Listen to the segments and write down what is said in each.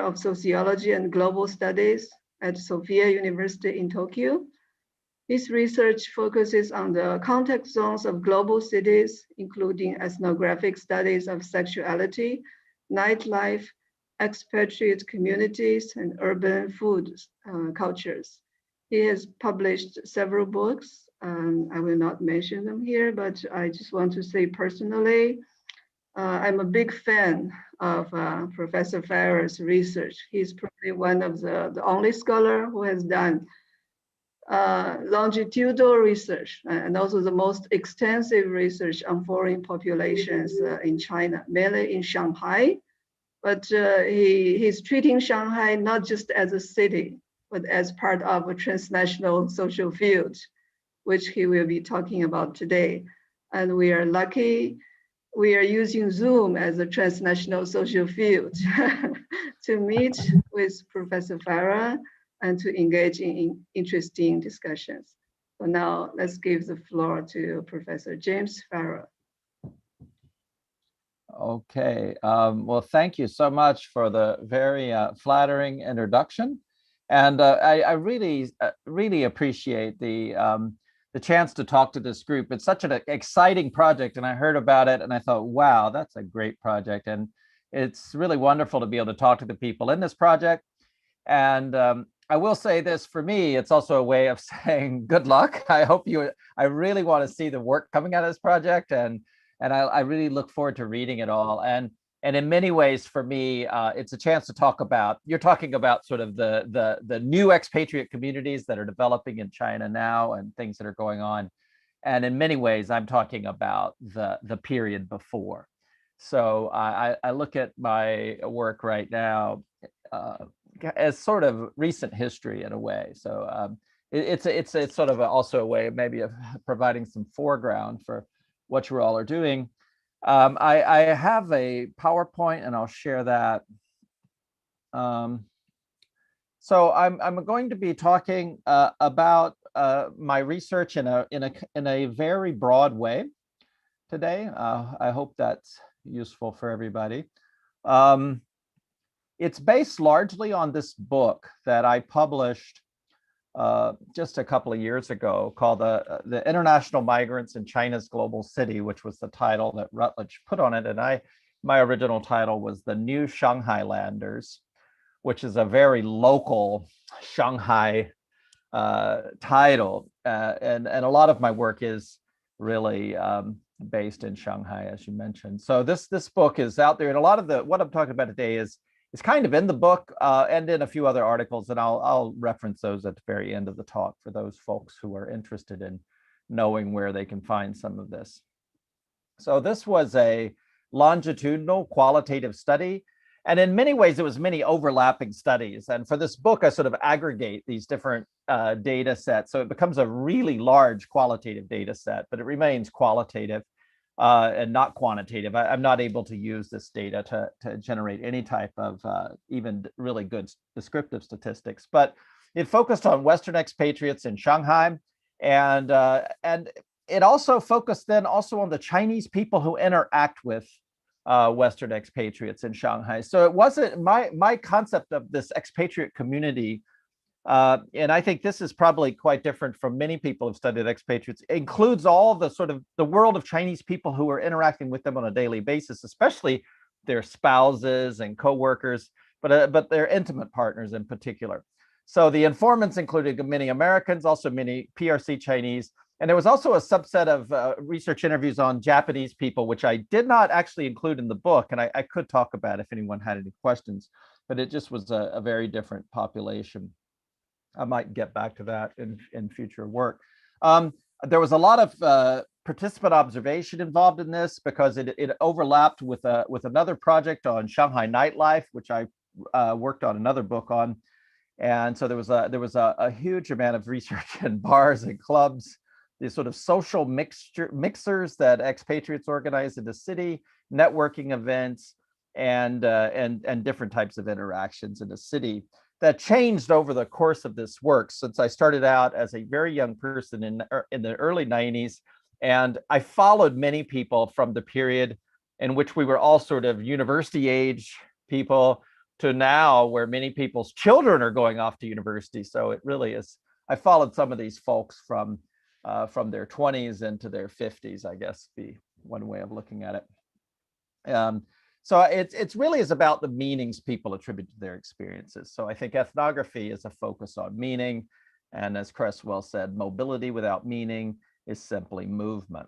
of Sociology and Global Studies at Sophia University in Tokyo. His research focuses on the context zones of global cities, including ethnographic studies of sexuality, nightlife, expatriate communities, and urban food cultures. He has published several books. I will not mention them here, but I just want to say personally, I'm a big fan of Professor Farrer's research. He's probably one of the only scholar who has done longitudinal research and also the most extensive research on foreign populations in China, mainly in Shanghai. But he's treating Shanghai not just as a city, but as part of a transnational social field, which he will be talking about today. And we are lucky we are using Zoom as a transnational social field to meet with Professor Farrer and to engage in interesting discussions. So now let's give the floor to Professor James Farrer. Okay, well, thank you so much for the very flattering introduction. And I really appreciate the chance to talk to this group. It's such an exciting project, and I heard about it and I thought, wow, that's a great project. And it's really wonderful to be able to talk to the people in this project. And I will say this, for me, it's also a way of saying good luck. I really want to see the work coming out of this project, and I really look forward to reading it all. And in many ways, for me, it's a chance to talk about, you're talking about sort of the new expatriate communities that are developing in China now and things that are going on. And in many ways, I'm talking about the period before. So I look at my work right now as sort of recent history in a way. So it's sort of also a way maybe of providing some foreground for what you all are doing. I have a PowerPoint and I'll share that. So I'm going to be talking about my research in a very broad way today. I hope that's useful for everybody. It's based largely on this book that I published just a couple of years ago called the International Migrants in China's Global City, which was the title that Routledge put on it. And my original title was The New Shanghailanders, which is a very local Shanghai title. And a lot of my work is really based in Shanghai, as you mentioned. So this book is out there, and a lot of what I'm talking about today is kind of in the book and in a few other articles, and I'll reference those at the very end of the talk for those folks who are interested in knowing where they can find some of this. So this was a longitudinal qualitative study, and in many ways it was many overlapping studies. And for this book, I sort of aggregate these different data sets, so it becomes a really large qualitative data set, but it remains qualitative and not quantitative. I'm not able to use this data to generate any type of even really good descriptive statistics, but it focused on Western expatriates in Shanghai, and it also focused then also on the Chinese people who interact with Western expatriates in Shanghai. So it wasn't my concept of this expatriate community. And I think this is probably quite different from many people who've studied expatriates. It includes all the sort of the world of Chinese people who are interacting with them on a daily basis, especially their spouses and co-workers, but their intimate partners in particular. So the informants included many Americans, also many PRC Chinese, and there was also a subset of research interviews on Japanese people, which I did not actually include in the book, and I could talk about if anyone had any questions, but it just was a very different population. I might get back to that in future work. There was a lot of participant observation involved in this because it overlapped with another project on Shanghai nightlife, which I worked on another book on. And so there was a huge amount of research in bars and clubs, these sort of social mixers that expatriates organize in the city, networking events, and different types of interactions in the city that changed over the course of this work, since I started out as a very young person in the early 90s. And I followed many people from the period in which we were all sort of university age people to now where many people's children are going off to university. So it really is, I followed some of these folks from their 20s into their 50s, I guess, be one way of looking at it. So it's really is about the meanings people attribute to their experiences. So I think ethnography is a focus on meaning. And as Cresswell said, mobility without meaning is simply movement.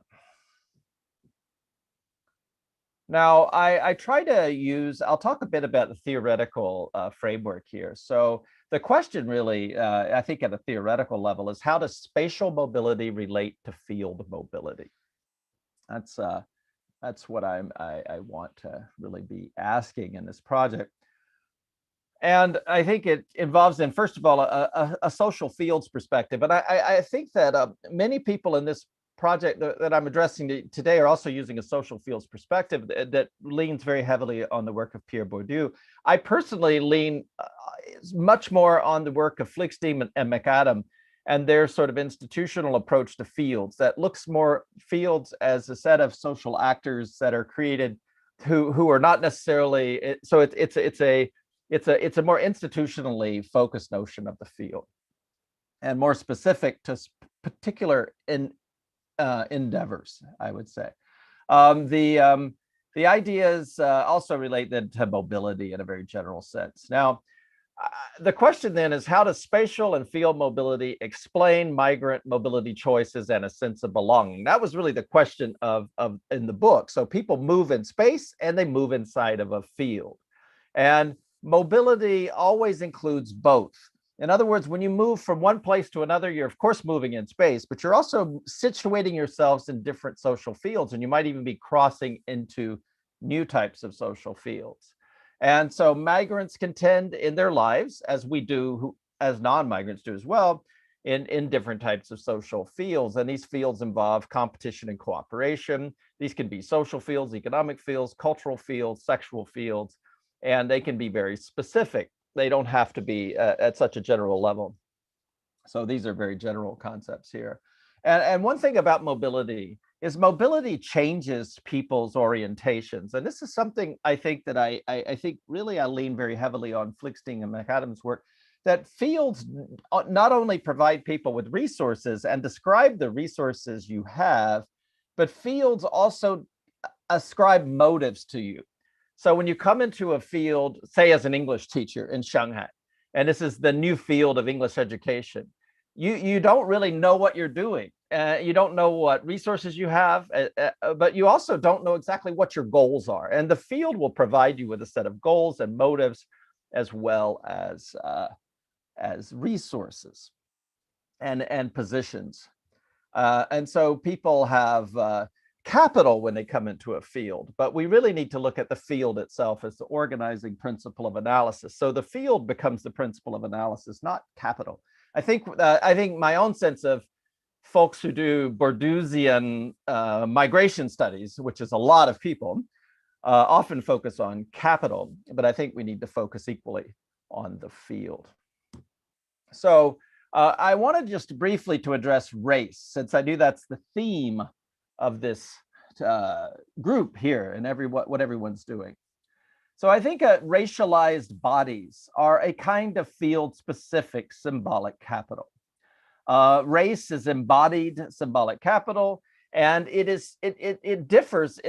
Now, I try to use, I'll talk a bit about the theoretical framework here. So the question really, I think at a theoretical level, is how does spatial mobility relate to field mobility? That's what I want to really be asking in this project. And I think it involves, in first of all, a social fields perspective. But I think that many people in this project that I'm addressing today are also using a social fields perspective that leans very heavily on the work of Pierre Bourdieu. I personally lean much more on the work of Flickstein and McAdam and their sort of institutional approach to fields that looks more fields as a set of social actors that are created who are not necessarily, so it's a more institutionally focused notion of the field and more specific to particular endeavors, I would say. The ideas also relate then to mobility in a very general sense. Now, the question then is, how does spatial and field mobility explain migrant mobility choices and a sense of belonging? That was really the question in the book. So people move in space and they move inside of a field. And mobility always includes both. In other words, when you move from one place to another, you're of course moving in space, but you're also situating yourselves in different social fields, and you might even be crossing into new types of social fields. And so migrants can tend in their lives, as we do, as non-migrants do as well, in different types of social fields. And these fields involve competition and cooperation. These can be social fields, economic fields, cultural fields, sexual fields, and they can be very specific. They don't have to be at such a general level. So these are very general concepts here. And one thing about mobility is mobility changes people's orientations. And this is something I think that I think really I lean very heavily on Flickstein and McAdam's work, that fields not only provide people with resources and describe the resources you have, but fields also ascribe motives to you. So when you come into a field, say as an English teacher in Shanghai, and this is the new field of English education, you don't really know what you're doing. You don't know what resources you have, but you also don't know exactly what your goals are. And the field will provide you with a set of goals and motives, as well as resources and positions. And so people have capital when they come into a field, but we really need to look at the field itself as the organizing principle of analysis. So the field becomes the principle of analysis, not capital. I think my own sense of folks who do Bourdieusian migration studies, which is a lot of people, often focus on capital, but I think we need to focus equally on the field. So I wanted just briefly to address race, since I knew that's the theme of this group here and what everyone's doing. So I think racialized bodies are a kind of field-specific symbolic capital. Race is embodied symbolic capital, and it differs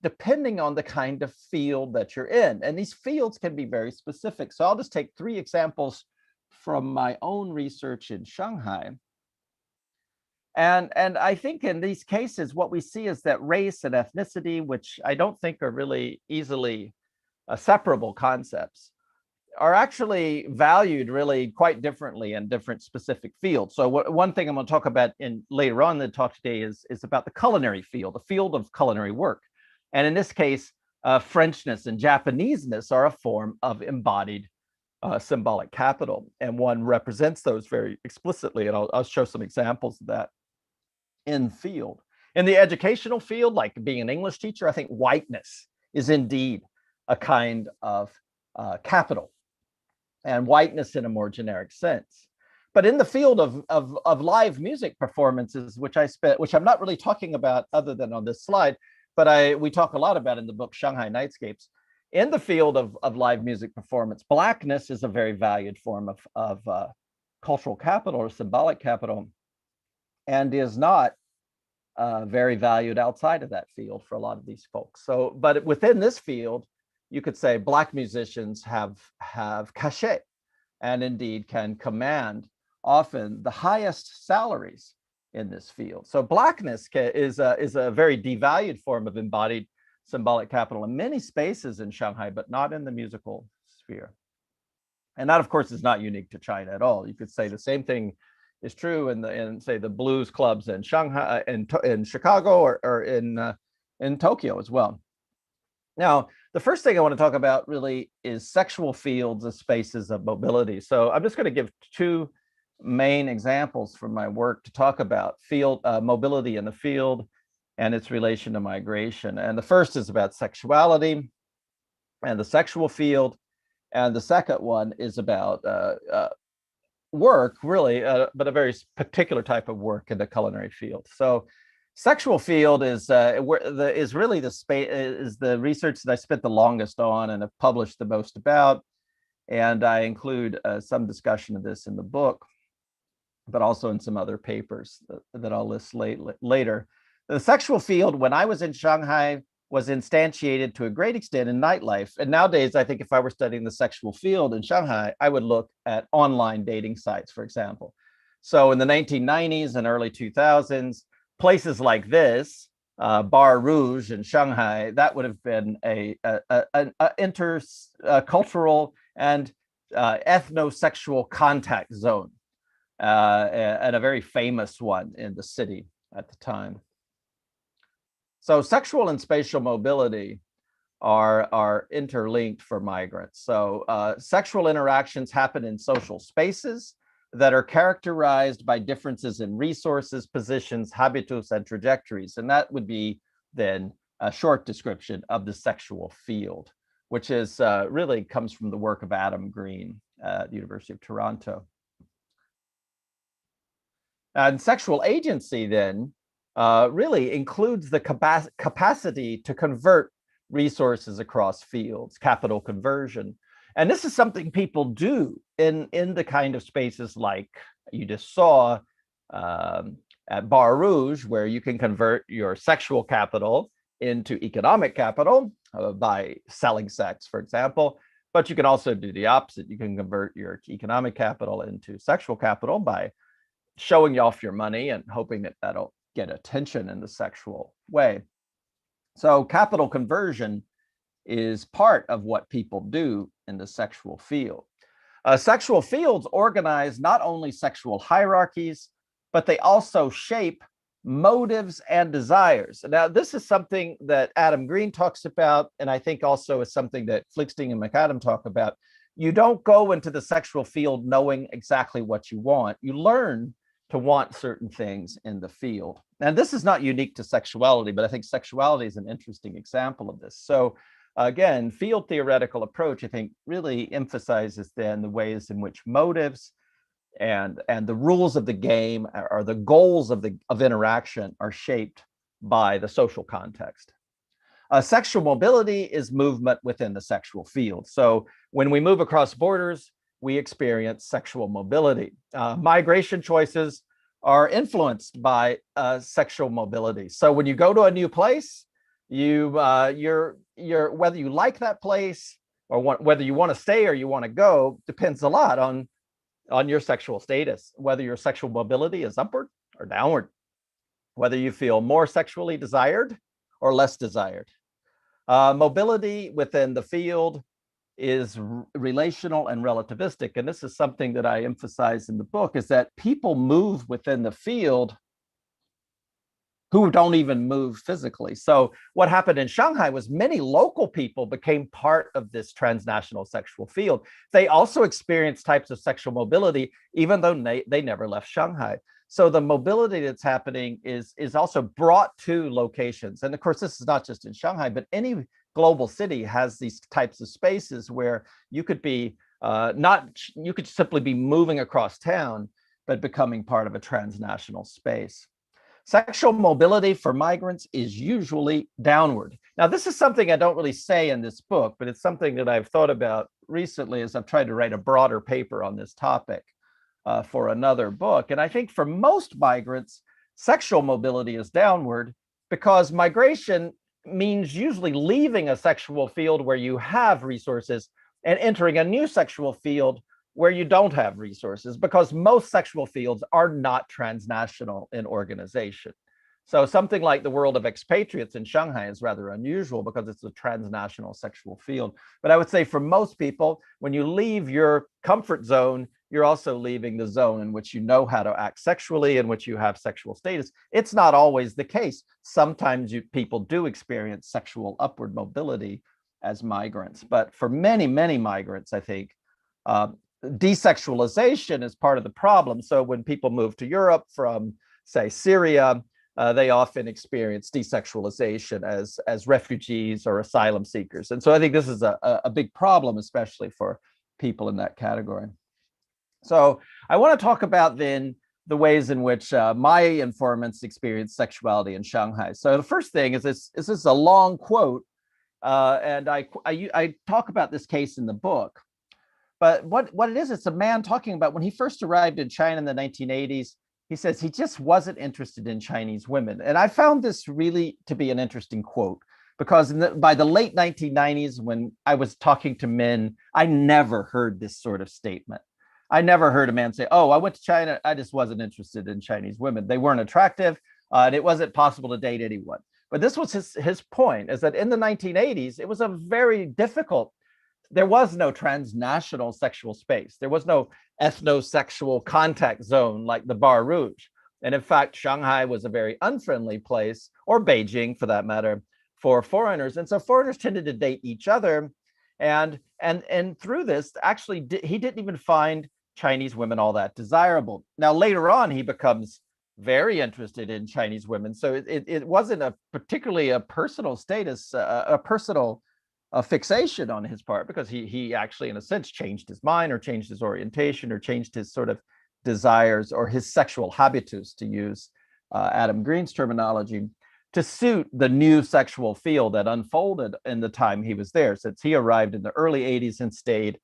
depending on the kind of field that you're in. And these fields can be very specific. So I'll just take 3 examples from my own research in Shanghai. And I think in these cases, what we see is that race and ethnicity, which I don't think are really easily separable concepts, are actually valued really quite differently in different specific fields. So one thing I'm going to talk about later on in the talk today is about the culinary field, the field of culinary work. And in this case, Frenchness and Japaneseness are a form of embodied symbolic capital. And one represents those very explicitly. And I'll show some examples of that in field. In the educational field, like being an English teacher, I think whiteness is indeed a kind of capital, and whiteness in a more generic sense. But in the field of live music performances, which I'm not really talking about other than on this slide, but we talk a lot about in the book Shanghai Nightscapes, in the field of live music performance, Blackness is a very valued form of cultural capital or symbolic capital, and is not very valued outside of that field for a lot of these folks. So, but within this field, you could say Black musicians have cachet, and indeed can command often the highest salaries in this field. So Blackness is a very devalued form of embodied symbolic capital in many spaces in Shanghai, but not in the musical sphere. And that, of course, is not unique to China at all. You could say the same thing is true in say the blues clubs in Shanghai, in Chicago, or in Tokyo as well. Now, the first thing I want to talk about really is sexual fields as spaces of mobility. So I'm just going to give two main examples from my work to talk about field mobility in the field and its relation to migration. And the first is about sexuality and the sexual field. And the second one is about work, really, but a very particular type of work in the culinary field. So sexual field is really the space, is the research that I spent the longest on and have published the most about. And I include some discussion of this in the book, but also in some other papers that I'll list later. The sexual field, when I was in Shanghai, was instantiated to a great extent in nightlife. And nowadays, I think if I were studying the sexual field in Shanghai, I would look at online dating sites, for example. So in the 1990s and early 2000s, places like this, Bar Rouge in Shanghai, that would have been an intercultural and ethnosexual contact zone, and a very famous one in the city at the time. So sexual and spatial mobility are interlinked for migrants. So sexual interactions happen in social spaces that are characterized by differences in resources, positions, habitus, and trajectories. And that would be then a short description of the sexual field, which is really comes from the work of Adam Green at the University of Toronto. And sexual agency then really includes the capacity to convert resources across fields, capital conversion. And this is something people do in the kind of spaces like you just saw at Bar Rouge, where you can convert your sexual capital into economic capital by selling sex, for example. But you can also do the opposite. You can convert your economic capital into sexual capital by showing off your money and hoping that that'll get attention in the sexual way. So capital conversion is part of what people do in the sexual field. Sexual fields organize not only sexual hierarchies, but they also shape motives and desires. Now, this is something that Adam Green talks about, and I think also is something that Flickstein and McAdam talk about. You don't go into the sexual field knowing exactly what you want. You learn to want certain things in the field. And this is not unique to sexuality, but I think sexuality is an interesting example of this. So again, field theoretical approach, I think, really emphasizes then the ways in which motives and the rules of the game or the goals of interaction are shaped by the social context. Sexual mobility is movement within the sexual field. So when we move across borders, we experience sexual mobility. Migration choices are influenced by sexual mobility. So when you go to a new place, whether you like that place or whether you want to stay or you want to go depends a lot on your sexual status, whether your sexual mobility is upward or downward, whether you feel more sexually desired or less desired. Mobility within the field is relational and relativistic. And this is something that I emphasize in the book, is that people move within the field who don't even move physically. So what happened in Shanghai was many local people became part of this transnational sexual field. They also experienced types of sexual mobility, even though they never left Shanghai. So the mobility that's happening is also brought to locations. And of course, this is not just in Shanghai, but any global city has these types of spaces where you could be you could simply be moving across town, but becoming part of a transnational space. Sexual mobility for migrants is usually downward. Now, this is something I don't really say in this book, but it's something that I've thought about recently as I've tried to write a broader paper on this topic for another book. And I think for most migrants, sexual mobility is downward because migration means usually leaving a sexual field where you have resources and entering a new sexual field where you don't have resources, because most sexual fields are not transnational in organization. So something like the world of expatriates in Shanghai is rather unusual because it's a transnational sexual field. But I would say for most people, when you leave your comfort zone, you're also leaving the zone in which you know how to act sexually, in which you have sexual status. It's not always the case. Sometimes people do experience sexual upward mobility as migrants. But for many, many migrants, I think, desexualization is part of the problem. So when people move to Europe from, say, Syria, they often experience desexualization as refugees or asylum seekers. And so I think this is a big problem, especially for people in that category. So I want to talk about then the ways in which my informants experience sexuality in Shanghai. So the first thing is this is a long quote, and I talk about this case in the book. But what it is, it's a man talking about when he first arrived in China in the 1980s. He says he just wasn't interested in Chinese women. And I found this really to be an interesting quote, because by the late 1990s, when I was talking to men, I never heard this sort of statement. I never heard a man say, oh, I went to China, I just wasn't interested in Chinese women. They weren't attractive, and it wasn't possible to date anyone. But this was his point, is that in the 1980s, it was a very difficult. There was no transnational sexual space. There was no ethnosexual contact zone like the Bar Rouge. And in fact, Shanghai was a very unfriendly place, or Beijing for that matter, for foreigners. And so foreigners tended to date each other. And through this, actually, he didn't even find Chinese women all that desirable. Now, later on, he becomes very interested in Chinese women. So it wasn't particularly a personal status, a personal fixation on his part, because he actually, in a sense, changed his mind or changed his orientation or changed his sort of desires or his sexual habitus, to use Adam Green's terminology, to suit the new sexual field that unfolded in the time he was there, since he arrived in the early 80s and stayed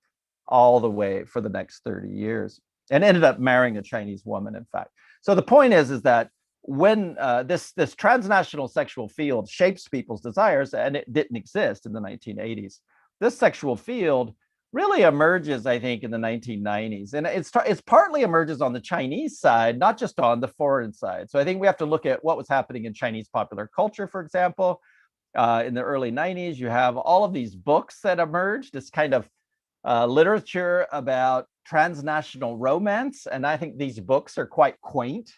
all the way for the next 30 years and ended up marrying a Chinese woman, in fact. So the point is that when this transnational sexual field shapes people's desires, and it didn't exist in the 1980s, this sexual field really emerges, I think, in the 1990s. And it's partly emerges on the Chinese side, not just on the foreign side. So I think we have to look at what was happening in Chinese popular culture, for example. In the early 90s, you have all of these books that emerged, this kind of literature about transnational romance. And I think these books are quite quaint.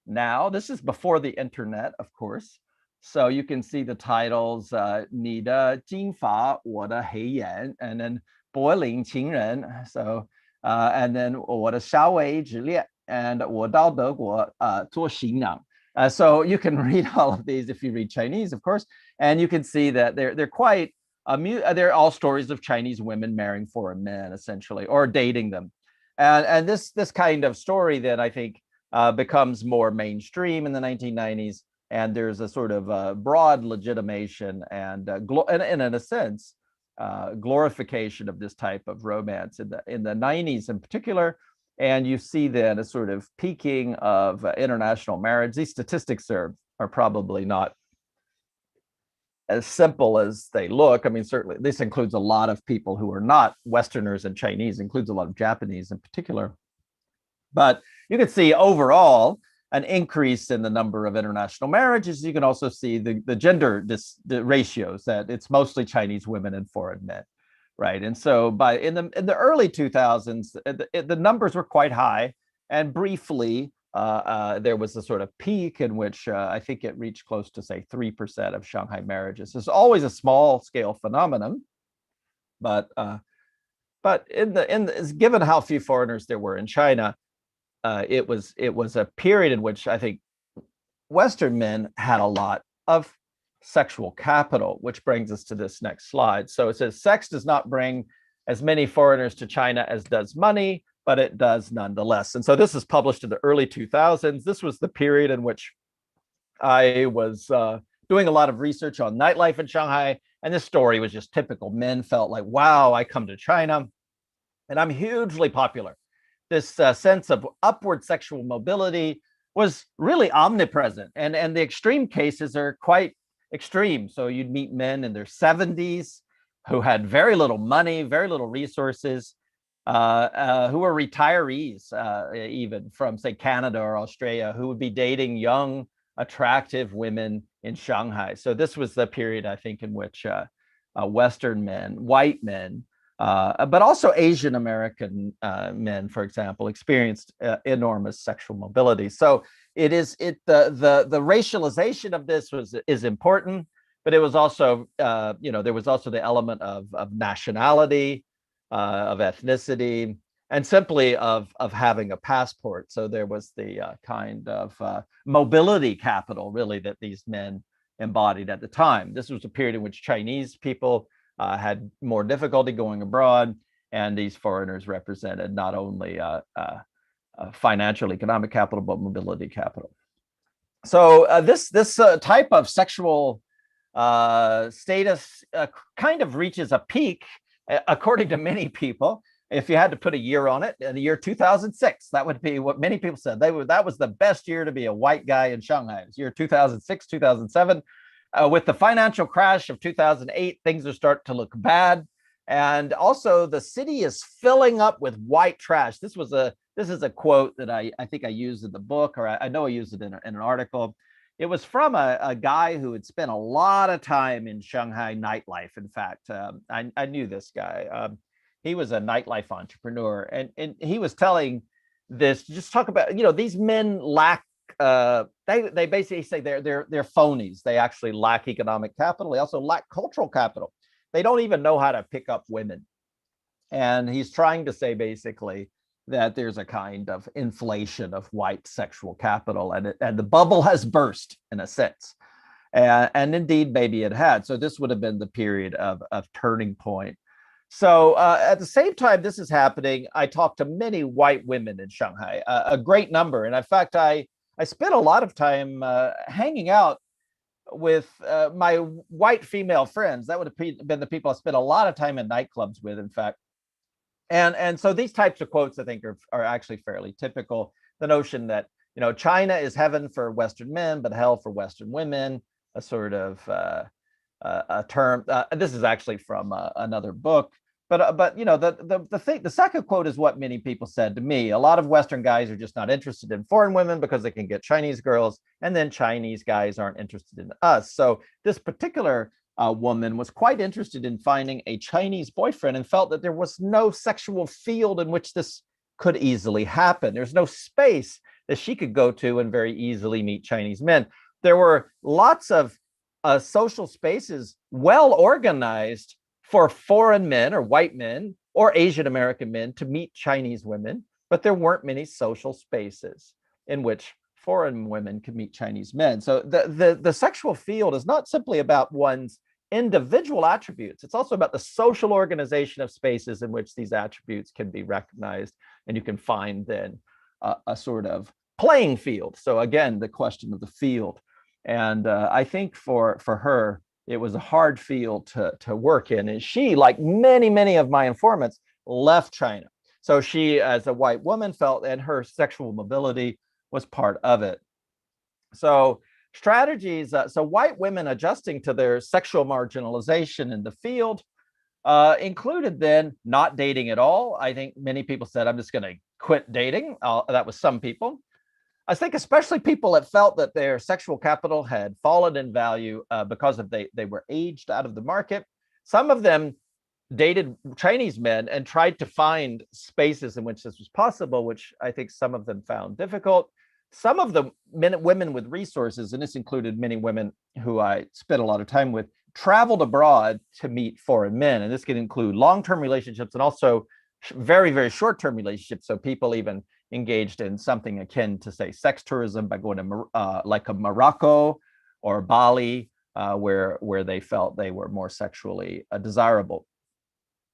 Now, this is before the internet, of course. So you can see the titles, 你的金发我的黑眼, and then 柏林情人. So, and then 我的夏威之恋, and 我到德国做新娘. So you can read all of these if you read Chinese, of course, and you can see that they're quite, they're all stories of Chinese women marrying foreign men, essentially, or dating them. And this kind of story then, I think, becomes more mainstream in the 1990s, and there's a sort of broad legitimation and in a sense, glorification of this type of romance in the 90s in particular. And you see then a sort of peaking of international marriage. These statistics are probably not as simple as they look. I mean, certainly this includes a lot of people who are not Westerners, and Chinese includes a lot of Japanese in particular. But you can see overall an increase in the number of international marriages. You can also see the gender the ratios, that it's mostly Chinese women and foreign men, right? And so in the early 2000s, the numbers were quite high, and briefly there was a sort of peak in which I think it reached close to, say, 3% of Shanghai marriages. It's always a small scale phenomenon, but given how few foreigners there were in China, it was a period in which I think Western men had a lot of sexual capital, which brings us to this next slide. So it says, sex does not bring as many foreigners to China as does money, but it does nonetheless. And so this is published in the early 2000s. This was the period in which I was doing a lot of research on nightlife in Shanghai, and this story was just typical. Men felt like, wow, I come to China and I'm hugely popular. This sense of upward sexual mobility was really omnipresent, and the extreme cases are quite extreme. So you'd meet men in their 70s who had very little money, very little resources, who were retirees, even from, say, Canada or Australia, who would be dating young, attractive women in Shanghai. So this was the period, I think, in which Western men, white men, but also Asian American men, for example, experienced enormous sexual mobility. So the racialization of this is important, but it was also there was also the element of nationality, of ethnicity, and simply of having a passport. So there was the kind of mobility capital, really, that these men embodied at the time. This was a period in which Chinese people had more difficulty going abroad, and these foreigners represented not only financial, economic capital, but mobility capital. So this type of sexual status kind of reaches a peak, according to many people. If you had to put a year on it, in the year 2006, that would be what many people said. That was the best year to be a white guy in Shanghai. It was year 2006, 2007. With the financial crash of 2008, things are starting to look bad. And also the city is filling up with white trash. This is a quote that I think I used in the book, or I know I used it in an article. It was from a guy who had spent a lot of time in Shanghai nightlife. In fact, I knew this guy. He was a nightlife entrepreneur, and he was telling this, just talk about, these men lack, they basically say they're phonies. They actually lack economic capital. They also lack cultural capital. They don't even know how to pick up women. And he's trying to say basically that there's a kind of inflation of white sexual capital, and the bubble has burst in a sense. And indeed, maybe it had. So this would have been the period of turning point. So at the same time this is happening, I talked to many white women in Shanghai, a great number. And in fact, I spent a lot of time hanging out with my white female friends. That would have been the people I spent a lot of time in nightclubs with, in fact. And so these types of quotes, I think, are actually fairly typical. The notion that, China is heaven for Western men, but hell for Western women, a sort of a term. This is actually from another book. But the second quote is what many people said to me. A lot of Western guys are just not interested in foreign women because they can get Chinese girls, and then Chinese guys aren't interested in us. So this particular woman was quite interested in finding a Chinese boyfriend and felt that there was no sexual field in which this could easily happen. There's no space that she could go to and very easily meet Chinese men. There were lots of social spaces well organized for foreign men or white men or Asian American men to meet Chinese women, but there weren't many social spaces in which foreign women could meet Chinese men. So the sexual field is not simply about one's individual attributes. It's also about the social organization of spaces in which these attributes can be recognized, and you can find then a sort of playing field. So again, the question of the field. And I think for her, it was a hard field to work in. And she, like many of my informants, left China. So she, as a white woman, felt, and her sexual mobility was part of it. So strategies, so white women adjusting to their sexual marginalization in the field included then not dating at all. I think many people said, I'm just going to quit dating. That was some people. I think especially people that felt that their sexual capital had fallen in value because they were aged out of the market. Some of them dated Chinese men and tried to find spaces in which this was possible, which I think some of them found difficult. Some of the women with resources, and this included many women who I spent a lot of time with, traveled abroad to meet foreign men. And this can include long-term relationships and also very short-term relationships. So people even engaged in something akin to, say, sex tourism by going to like a Morocco or Bali, where they felt they were more sexually desirable.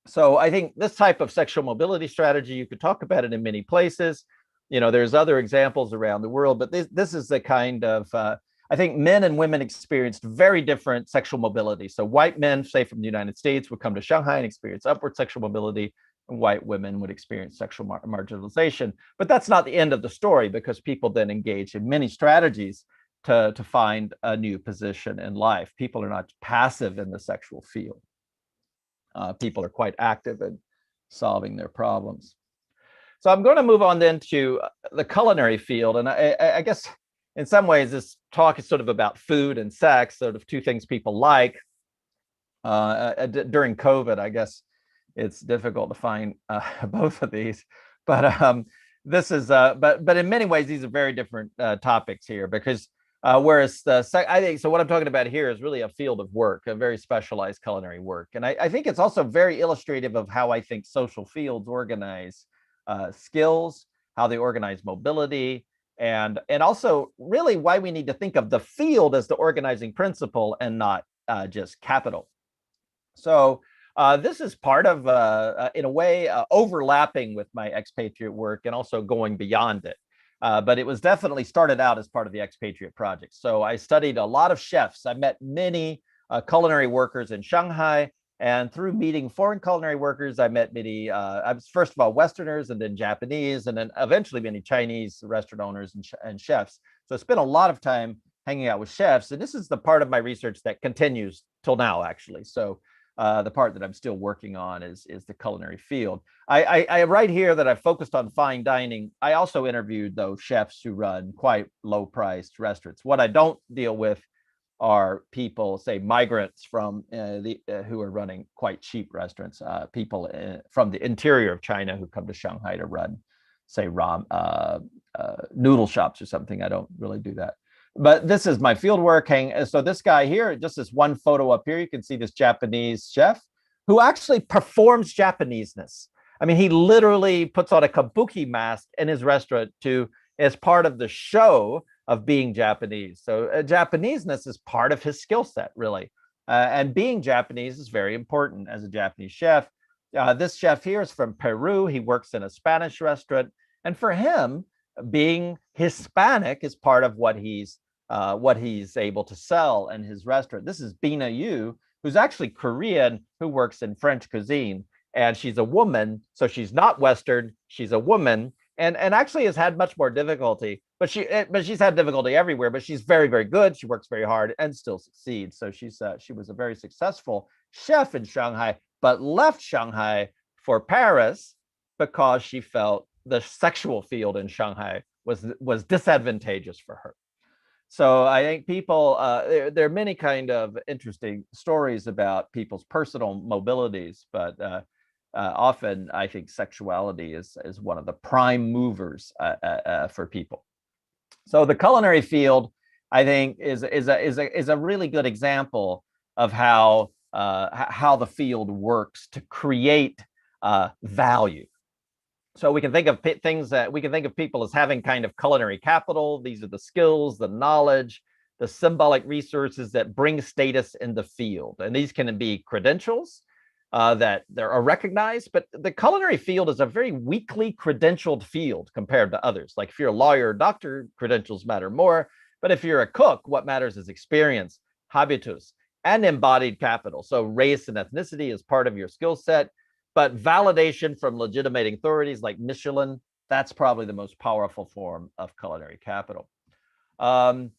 So I think this type of sexual mobility strategy, you could talk about it in many places. There's other examples around the world, but this is the kind of, I think men and women experienced very different sexual mobility. So white men, say from the United States, would come to Shanghai and experience upward sexual mobility, and white women would experience sexual marginalization. But that's not the end of the story, because people then engage in many strategies to find a new position in life. People are not passive in the sexual field. People are quite active in solving their problems. So I'm going to move on then to the culinary field. And I guess in some ways, this talk is sort of about food and sex, sort of two things people like. During COVID, I guess it's difficult to find both of these. But this is, but in many ways, these are very different topics here, because whereas I think, so what I'm talking about here is really a field of work, a very specialized culinary work. And I think it's also very illustrative of how I think social fields organize skills, how they organize mobility, and also really why we need to think of the field as the organizing principle and not just capital. So this is part of, in a way, overlapping with my expatriate work and also going beyond it. But it was definitely started out as part of the expatriate project. So I studied a lot of chefs. I met many culinary workers in Shanghai. And through meeting foreign culinary workers, I met many, I was first of all Westerners, and then Japanese, and then eventually many Chinese restaurant owners and chefs. So I spent a lot of time hanging out with chefs. And this is the part of my research that continues till now, actually. So the part that I'm still working on is the culinary field. I write here that I focused on fine dining. I also interviewed those chefs who run quite low-priced restaurants. What I don't deal with are people, say, migrants from who are running quite cheap restaurants, people from the interior of China who come to Shanghai to run, say, noodle shops or something. I don't really do that. But this is my field work. So this guy here, just this one photo up here, you can see this Japanese chef who actually performs Japaneseness. I mean, he literally puts on a kabuki mask in his restaurant as part of the show of being Japanese. So Japaneseness is part of his skill set, really. And being Japanese is very important as a Japanese chef. This chef here is from Peru. He works in a Spanish restaurant. And for him, being Hispanic is part of what he's able to sell in his restaurant. This is Bina Yu, who's actually Korean, who works in French cuisine. And she's a woman, so she's not Western, she's a woman, and actually has had much more difficulty, but she's had difficulty everywhere, but she's very, very good. She works very hard and still succeeds. So she was a very successful chef in Shanghai, but left Shanghai for Paris because she felt the sexual field in Shanghai was disadvantageous for her. So I think people, there are many kind of interesting stories about people's personal mobilities, but often I think sexuality is one of the prime movers for people. So the culinary field, I think, is a really good example of how the field works to create value. So we can think of people as having kind of culinary capital. These are the skills, the knowledge, the symbolic resources that bring status in the field. And these can be credentials that are recognized, but the culinary field is a very weakly credentialed field compared to others. Like if you're a lawyer or doctor, credentials matter more. But if you're a cook, what matters is experience, habitus, and embodied capital. So race and ethnicity is part of your skill set. But validation from legitimating authorities like Michelin, that's probably the most powerful form of culinary capital. So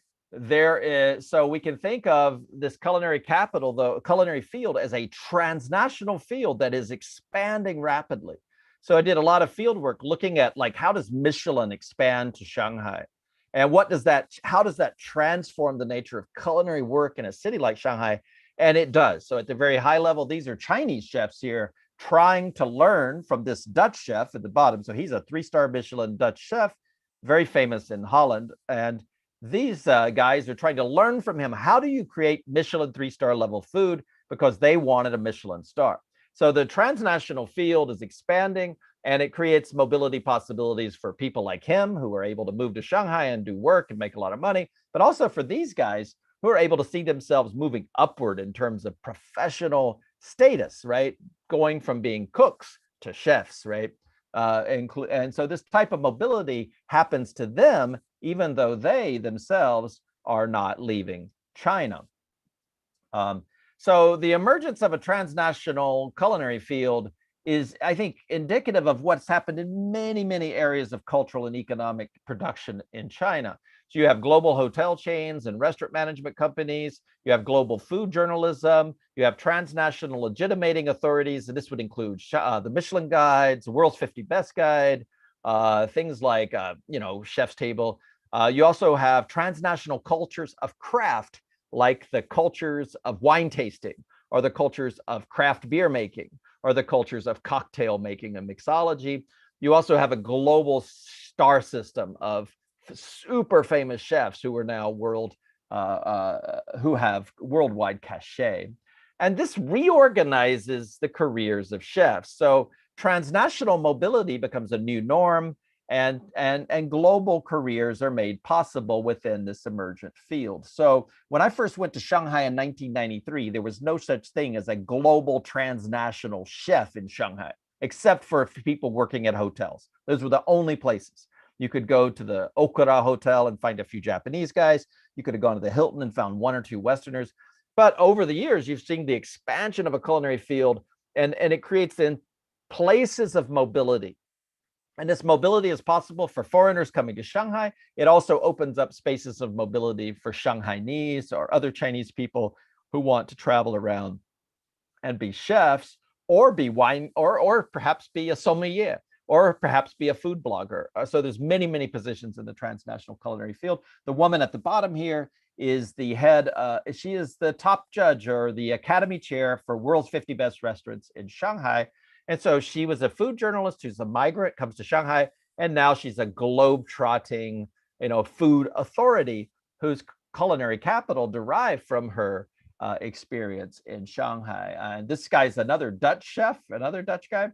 we can think of this culinary capital, the culinary field, as a transnational field that is expanding rapidly. So I did a lot of field work looking at, like, how does Michelin expand to Shanghai? And how does that transform the nature of culinary work in a city like Shanghai? And it does. So at the very high level, these are Chinese chefs here trying to learn from this Dutch chef at the bottom. So he's a 3-star Michelin Dutch chef, very famous in Holland. And these guys are trying to learn from him. How do you create Michelin 3-star level food? Because they wanted a Michelin star. So the transnational field is expanding, and it creates mobility possibilities for people like him who are able to move to Shanghai and do work and make a lot of money, but also for these guys who are able to see themselves moving upward in terms of professional status, right? Going from being cooks to chefs, right? And so this type of mobility happens to them, even though they themselves are not leaving China. So the emergence of a transnational culinary field is, I think, indicative of what's happened in many, many areas of cultural and economic production in China. So you have global hotel chains and restaurant management companies, you have global food journalism, you have transnational legitimating authorities, and this would include the Michelin guides, the World's 50 Best Guide, things like, Chef's Table. You also have transnational cultures of craft, like the cultures of wine tasting, or the cultures of craft beer making, or the cultures of cocktail making and mixology. You also have a global star system of super famous chefs who are now who have worldwide cachet. And this reorganizes the careers of chefs. So transnational mobility becomes a new norm, and global careers are made possible within this emergent field. So when I first went to Shanghai in 1993, there was no such thing as a global transnational chef in Shanghai, except for people working at hotels. Those were the only places. You could go to the Okura Hotel and find a few Japanese guys. You could have gone to the Hilton and found one or two Westerners. But over the years, you've seen the expansion of a culinary field, and it creates then places of mobility. And this mobility is possible for foreigners coming to Shanghai. It also opens up spaces of mobility for Shanghainese or other Chinese people who want to travel around and be chefs, or be wine, or perhaps be a sommelier, or perhaps be a food blogger. So there's many, many positions in the transnational culinary field. The woman at the bottom here is the head, she is the top judge or the academy chair for World's 50 Best Restaurants in Shanghai. And so she was a food journalist who's a migrant, comes to Shanghai, and now she's a globe-trotting, food authority whose culinary capital derived from her experience in Shanghai. And this guy's another Dutch chef, another Dutch guy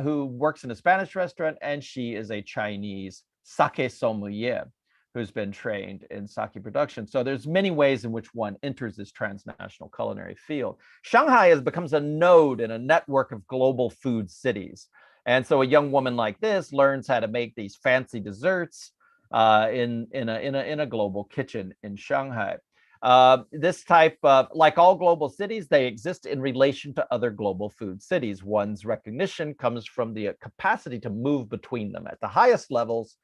who works in a Spanish restaurant, and she is a Chinese sake sommelier who's been trained in sake production. So there's many ways in which one enters this transnational culinary field. Shanghai becomes a node in a network of global food cities. And so a young woman like this learns how to make these fancy desserts in a global kitchen in Shanghai. This type of, like all global cities, they exist in relation to other global food cities. One's recognition comes from the capacity to move between them. At the highest levels,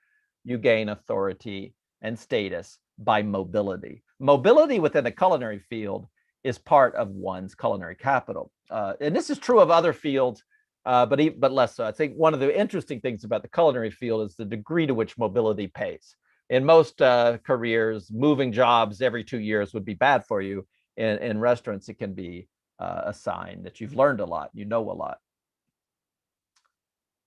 you gain authority and status by mobility. Mobility within the culinary field is part of one's culinary capital. And this is true of other fields, but less so. I think one of the interesting things about the culinary field is the degree to which mobility pays. In most careers, moving jobs every 2 years would be bad for you. In restaurants, it can be a sign that you've learned a lot, you know a lot.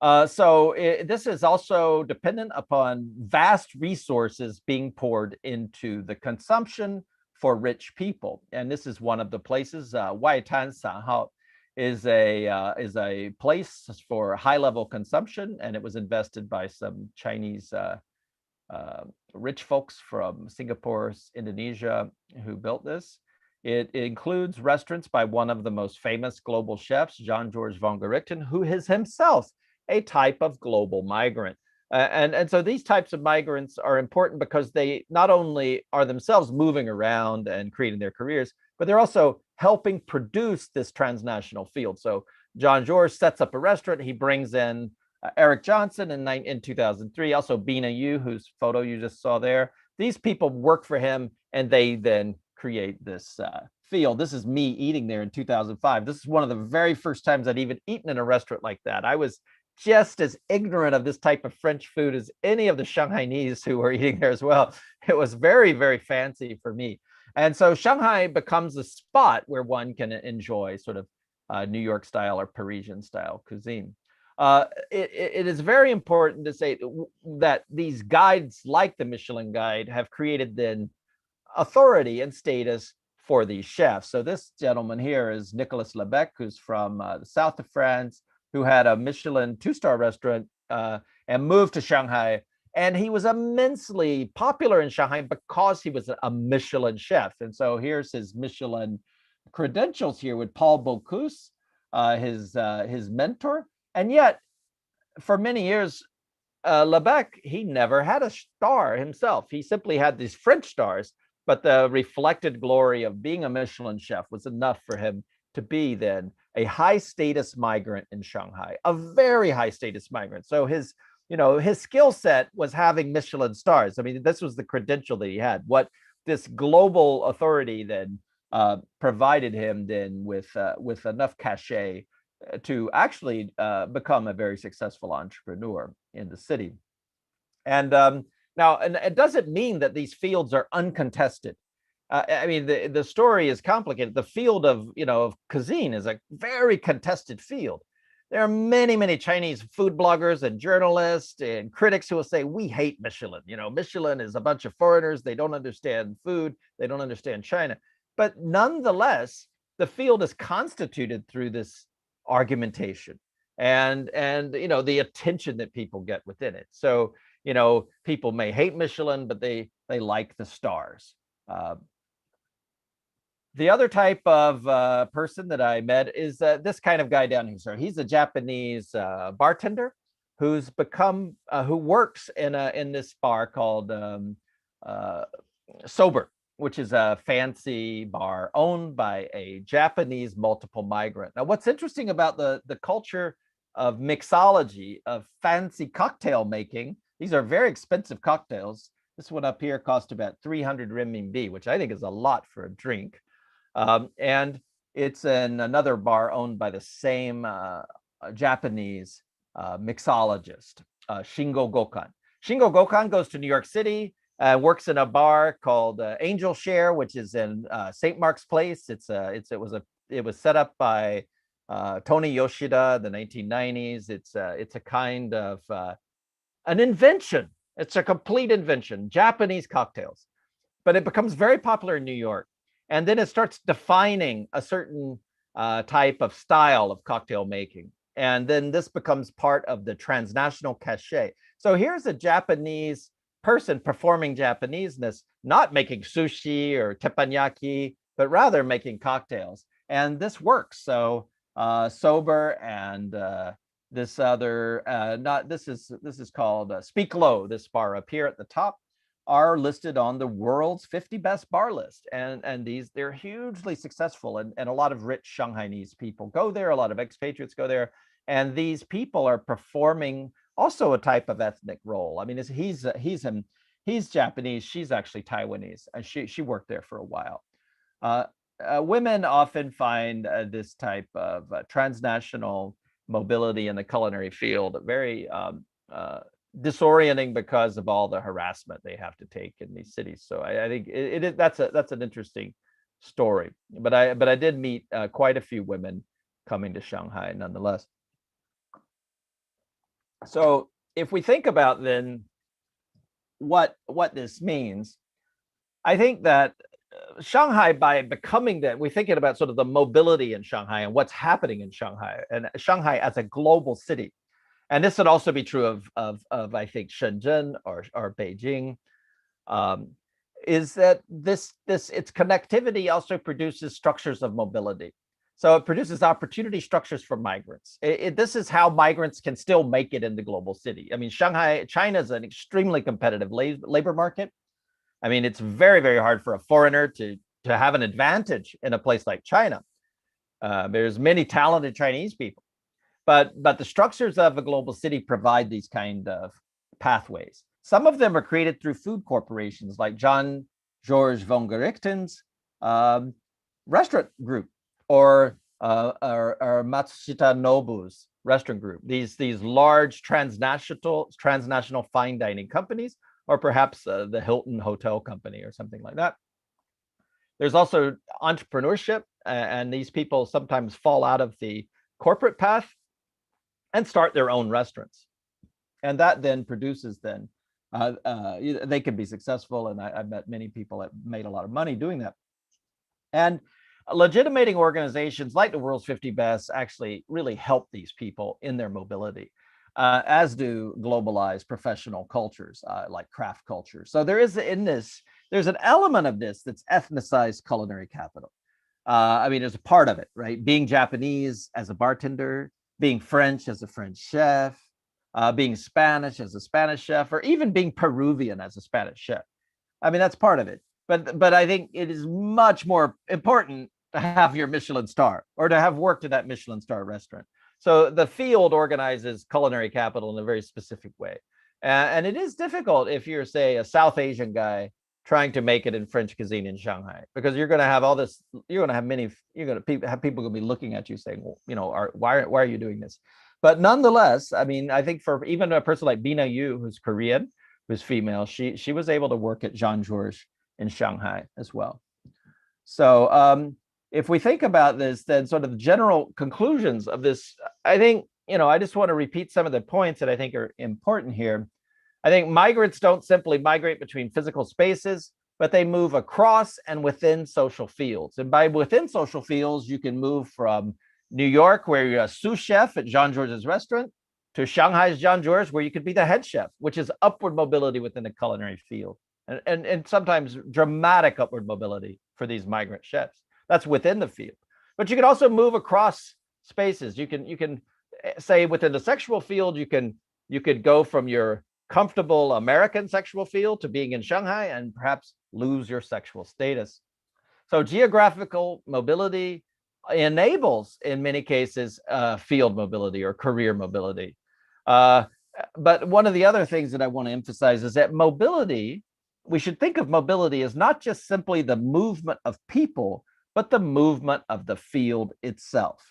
This is also dependent upon vast resources being poured into the consumption for rich people. And this is one of the places, Waitan Sanhao is a place for high-level consumption, and it was invested by some Chinese rich folks from Singapore, Indonesia, who built this. It includes restaurants by one of the most famous global chefs, Jean-Georges Vongerichten, who is himself a type of global migrant. And so these types of migrants are important because they not only are themselves moving around and creating their careers, but they're also helping produce this transnational field. So Jean-Georges sets up a restaurant. He brings in Eric Johnson in 2003, also Bina Yu, whose photo you just saw there. These people work for him, and they then create this field. This is me eating there in 2005. This is one of the very first times I'd even eaten in a restaurant like that. I was just as ignorant of this type of French food as any of the Shanghainese who were eating there as well. It was very, very fancy for me. And so Shanghai becomes a spot where one can enjoy sort of New York style or Parisian style cuisine. It is very important to say that these guides, like the Michelin Guide, have created then authority and status for these chefs. So this gentleman here is Nicolas Lebec, who's from the south of France, who had a Michelin 2-star restaurant and moved to Shanghai. And he was immensely popular in Shanghai because he was a Michelin chef. And so here's his Michelin credentials here with Paul Bocuse, his mentor. And yet, for many years, Lebec, he never had a star himself. He simply had these French stars. but the reflected glory of being a Michelin chef was enough for him to be then a high status migrant in Shanghai, a very high status migrant. So his, his skill set was having Michelin stars. I mean, this was the credential that he had. What this global authority then provided him then with enough cachet to actually become a very successful entrepreneur in the city. And now, and it doesn't mean that these fields are uncontested. I mean, the story is complicated. The field of, of cuisine is a very contested field. There are many, many Chinese food bloggers and journalists and critics who will say, we hate Michelin. Michelin is a bunch of foreigners. They don't understand food. They don't understand China. But nonetheless, the field is constituted through this argumentation and the attention that people get within it. So, people may hate Michelin, but they like the stars. The other type of person that I met is this kind of guy down here. So he's a Japanese bartender who's become who works in this bar called Sober, which is a fancy bar owned by a Japanese multiple migrant. Now, what's interesting about the culture of mixology, of fancy cocktail making, these are very expensive cocktails. This one up here cost about 300 renminbi, which I think is a lot for a drink. And it's in another bar owned by the same Japanese mixologist, Shingo Gokan. Shingo Gokan goes to New York City, works in a bar called Angel Share, which is in St. Mark's Place. It was set up by Tony Yoshida in the 1990s. It's a kind of an invention. It's a complete invention, Japanese cocktails, but it becomes very popular in New York. And then it starts defining a certain type of style of cocktail making. And then this becomes part of the transnational cachet. So here's a Japanese person performing Japaneseness, not making sushi or teppanyaki, but rather making cocktails. And this works. So Sober and this other, this is called Speak Low, this bar up here at the top, are listed on the world's 50 best bar list. And they're hugely successful. And a lot of rich Shanghainese people go there. A lot of expatriates go there. And these people are performing also a type of ethnic role. I mean, he's Japanese. She's actually Taiwanese. And she worked there for a while. Women often find this type of transnational mobility in the culinary field very disorienting because of all the harassment they have to take in these cities. So I think that's an interesting story. But I did meet quite a few women coming to Shanghai nonetheless. So if we think about then what this means, I think that Shanghai, by becoming that, we're thinking about sort of the mobility in Shanghai and what's happening in Shanghai, and Shanghai as a global city. And this would also be true of I think Shenzhen or Beijing, is that its connectivity also produces structures of mobility. So it produces opportunity structures for migrants. This is how migrants can still make it in the global city. I mean, China is an extremely competitive labor market. I mean, it's very, very hard for a foreigner to have an advantage in a place like China. There's many talented Chinese people, but the structures of a global city provide these kind of pathways. Some of them are created through food corporations like John George von Gerichten's restaurant group, or Matsushita Nobu's restaurant group. These large transnational fine dining companies, or perhaps the Hilton Hotel Company or something like that. There's also entrepreneurship, and these people sometimes fall out of the corporate path and start their own restaurants. And that then produces they can be successful. And I've met many people that made a lot of money doing that. And legitimating organizations like the World's 50 Best actually really help these people in their mobility, as do globalized professional cultures like craft culture. So there's an element of this that's ethnicized culinary capital. I mean, there's a part of it, right? Being Japanese as a bartender, being French as a French chef, being Spanish as a Spanish chef, or even being Peruvian as a Spanish chef. I mean, that's part of it. but I think it is much more important to have your Michelin star or to have worked at that Michelin star restaurant. So the field organizes culinary capital in a very specific way. And it is difficult if you're, say, a South Asian guy trying to make it in French cuisine in Shanghai, because you're going to have all this, you're going to have many, you're going to have people going to be looking at you saying, well, you know, why are you doing this? But nonetheless, I mean, I think for even a person like Bina Yu, who's Korean, who's female, she was able to work at Jean Georges in Shanghai as well. So if we think about this, then sort of the general conclusions of this, I think, you know, I just want to repeat some of the points that I think are important here. I think migrants don't simply migrate between physical spaces, but they move across and within social fields. And by within social fields, you can move from New York, where you're a sous chef at Jean Georges' restaurant, to Shanghai's Jean Georges, where you could be the head chef, which is upward mobility within the culinary field. And sometimes dramatic upward mobility for these migrant chefs. That's within the field. But you can also move across spaces. You can say within the sexual field, you could go from your comfortable American sexual field to being in Shanghai and perhaps lose your sexual status. So geographical mobility enables, in many cases, field mobility or career mobility. But one of the other things that I want to emphasize is that mobility, we should think of mobility as not just simply the movement of people, but the movement of the field itself.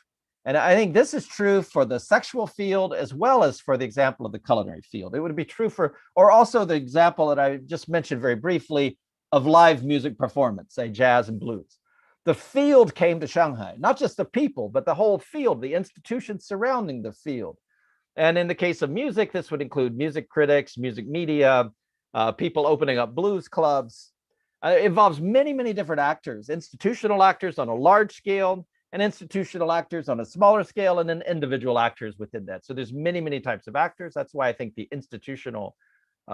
And I think this is true for the sexual field as well as for the example of the culinary field. It would be true for, or also the example that I just mentioned very briefly of live music performance, say jazz and blues. The field came to Shanghai, not just the people, but the whole field, the institutions surrounding the field. And in the case of music, this would include music critics, music media, people opening up blues clubs. It involves many, many different actors, institutional actors on a large scale, and institutional actors on a smaller scale, and then individual actors within that. So there's many, many types of actors. That's why I think the institutional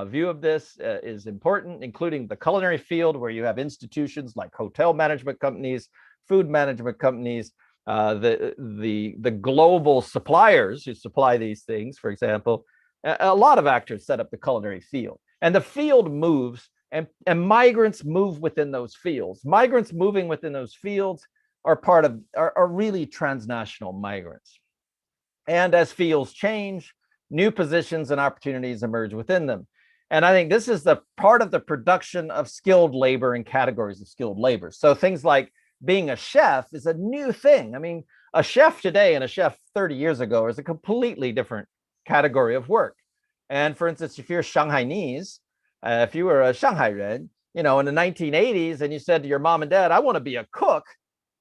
view of this is important, including the culinary field, where you have institutions like hotel management companies, food management companies, the global suppliers who supply these things, for example. A lot of actors set up the culinary field. And the field moves, and migrants move within those fields. Migrants moving within those fields are really transnational migrants. And as fields change, new positions and opportunities emerge within them. And I think this is the part of the production of skilled labor and categories of skilled labor. So things like being a chef is a new thing. I mean, a chef today and a chef 30 years ago is a completely different category of work. And for instance, if you're Shanghainese, if you were a Shanghairen, you know, in the 1980s, and you said to your mom and dad, I want to be a cook,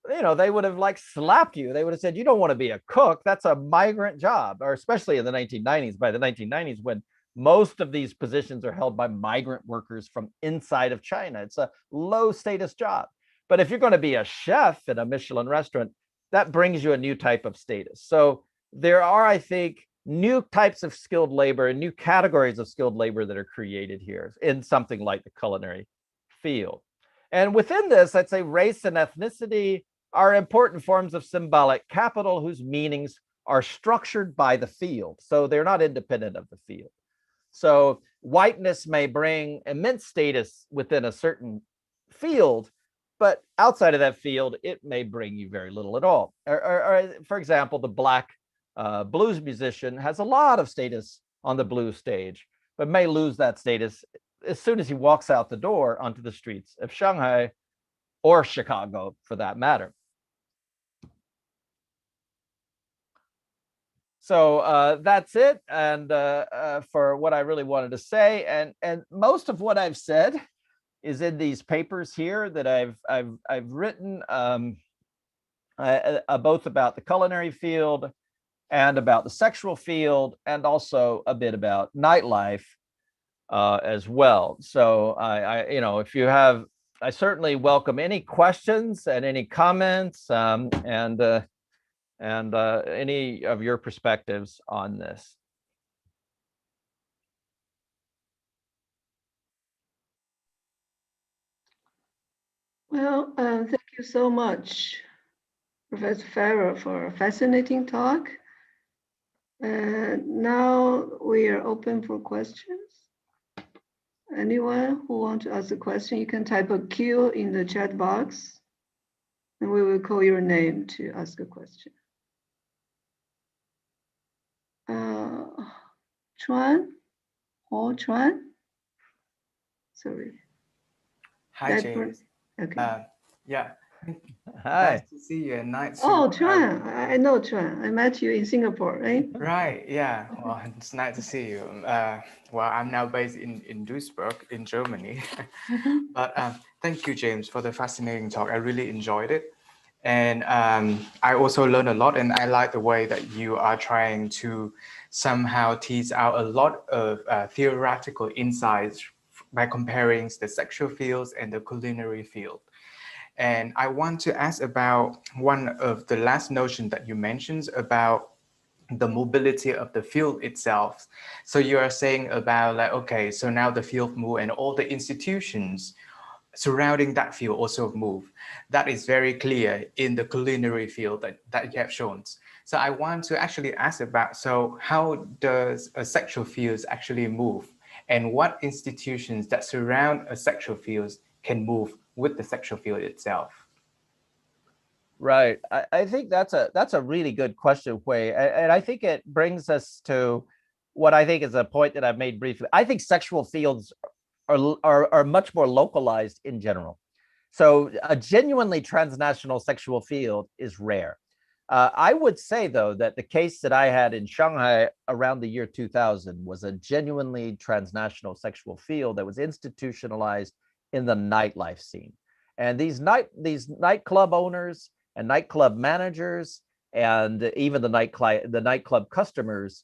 you know, they would have like slapped you. They would have said, you don't want to be a cook. That's a migrant job. Or especially in the 1990s, by the 1990s, when most of these positions are held by migrant workers from inside of China. It's a low status job. But if you're going to be a chef in a Michelin restaurant, that brings you a new type of status. So there are, I think, new types of skilled labor and new categories of skilled labor that are created here in something like the culinary field. And within this, I'd say race and ethnicity are important forms of symbolic capital whose meanings are structured by the field. So they're not independent of the field. So whiteness may bring immense status within a certain field, but outside of that field, it may bring you very little at all. Or for example, the Black blues musician has a lot of status on the blues stage, but may lose that status as soon as he walks out the door onto the streets of Shanghai or Chicago, for that matter. So that's it, and for what I really wanted to say, and most of what I've said is in these papers here that I've written, both about the culinary field and about the sexual field, and also a bit about nightlife as well. So I you know, if you have, I certainly welcome any questions and any comments, and any of your perspectives on this. Well, thank you so much, Professor Farrer, for a fascinating talk. Now we are open for questions. Anyone who want to ask a question, you can type a Q in the chat box, and we will call your name to ask a question. Chuan, Ho Chuan. Sorry. Hi, That James. okay. Yeah. Hi. Nice to see you. And nice Oh, to, Chuan. I know Chuan. I met you in Singapore, right? right. Yeah. Well, it's nice to see you. Well, I'm now based in Duisburg in Germany. But thank you, James, for the fascinating talk. I really enjoyed it. And I also learned a lot, and I like the way that you are trying to somehow tease out a lot of theoretical insights by comparing the sexual fields and the culinary field. And I want to ask about one of the last notions that you mentioned about the mobility of the field itself. So you are saying about like, okay, so now the field move and all the institutions surrounding that field also move. That is very clear in the culinary field that you have shown. So I want to actually ask about, so how does a sexual field actually move? And what institutions that surround a sexual field can move with the sexual field itself? Right. I think that's a really good question, Hui. And I think it brings us to what I think is a point that I've made briefly. I think sexual fields are much more localized in general. So a genuinely transnational sexual field is rare. I would say, though, that the case that I had in Shanghai around the year 2000 was a genuinely transnational sexual field that was institutionalized in the nightlife scene. And these nightclub owners and nightclub managers and even the nightclub customers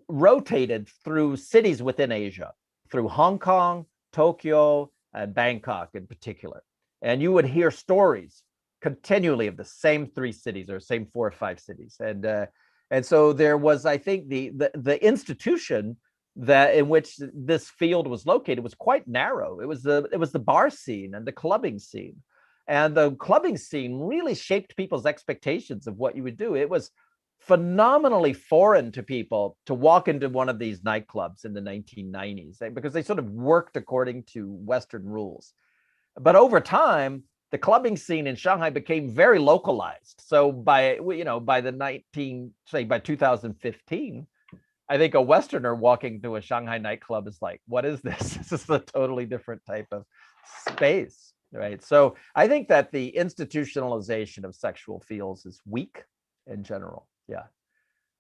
rotated through cities within Asia, through Hong Kong, Tokyo, and Bangkok in particular. And you would hear stories continually of the same three cities or same 4 or 5 cities. And so there was, I think, the institution that in which this field was located was quite narrow. It was the bar scene and the clubbing scene. And the clubbing scene really shaped people's expectations of what you would do. It was phenomenally foreign to people to walk into one of these nightclubs in the 1990s because they sort of worked according to Western rules. But over time, the clubbing scene in Shanghai became very localized. So by by 2015, I think a Westerner walking to a Shanghai nightclub is like, what is this? This is a totally different type of space, right? So I think that the institutionalization of sexual fields is weak in general. Yeah.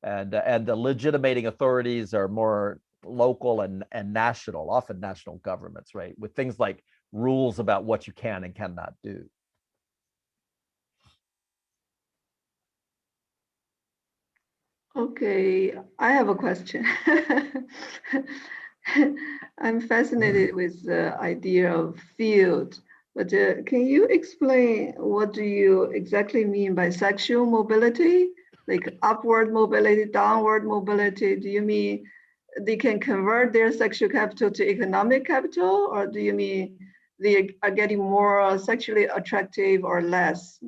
And the legitimating authorities are more local and national, often national governments, right? With things like rules about what you can and cannot do. Okay, I have a question. I'm fascinated with the idea of field, but can you explain what do you exactly mean by sexual mobility? Like upward mobility, downward mobility? Do you mean they can convert their sexual capital to economic capital, or do you mean they are getting more sexually attractive or less?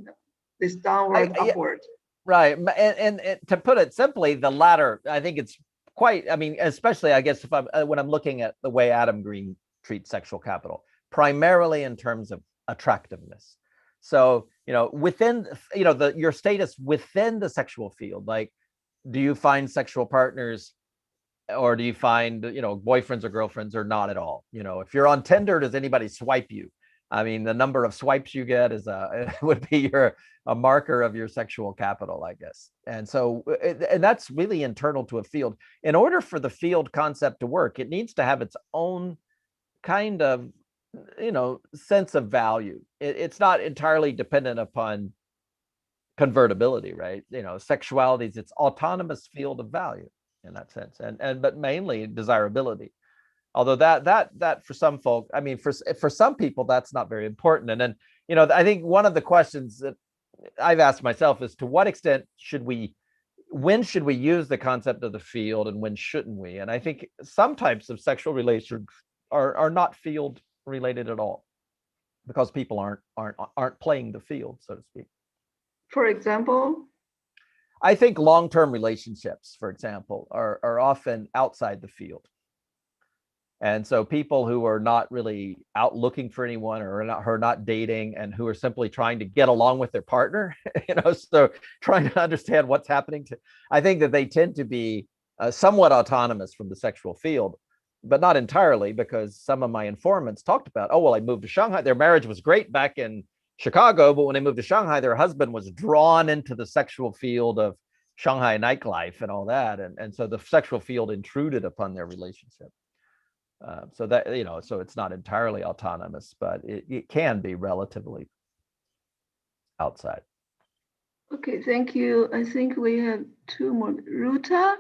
This downward, upward. Right. And to put it simply, the latter, I think it's quite, I mean, especially, I guess, if I'm when I'm looking at the way Adam Green treats sexual capital, primarily in terms of attractiveness. So, within, your status within the sexual field, like, do you find sexual partners or do you find, boyfriends or girlfriends or not at all? If you're on Tinder, does anybody swipe you? I mean, the number of swipes you get would be a marker of your sexual capital, I guess. And so, and that's really internal to a field. In order for the field concept to work, it needs to have its own kind of, sense of value. It's not entirely dependent upon convertibility, right? Sexuality is its autonomous field of value in that sense, but mainly desirability. Although that for some folk, I mean, for some people, that's not very important. And then, I think one of the questions that I've asked myself is, to what extent when should we use the concept of the field and when shouldn't we? And I think some types of sexual relations are not field related at all, because people aren't playing the field, so to speak. For example? I think long-term relationships, for example, are often outside the field. And so people who are not really out looking for anyone or are not dating and who are simply trying to get along with their partner, so trying to understand what's happening I think that they tend to be somewhat autonomous from the sexual field, but not entirely, because some of my informants talked about, oh, well, I moved to Shanghai. Their marriage was great back in Chicago, but when they moved to Shanghai, their husband was drawn into the sexual field of Shanghai nightlife and all that. And so the sexual field intruded upon their relationship. So that, so it's not entirely autonomous, but it can be relatively outside. Okay, thank you. I think we have two more. Ruta,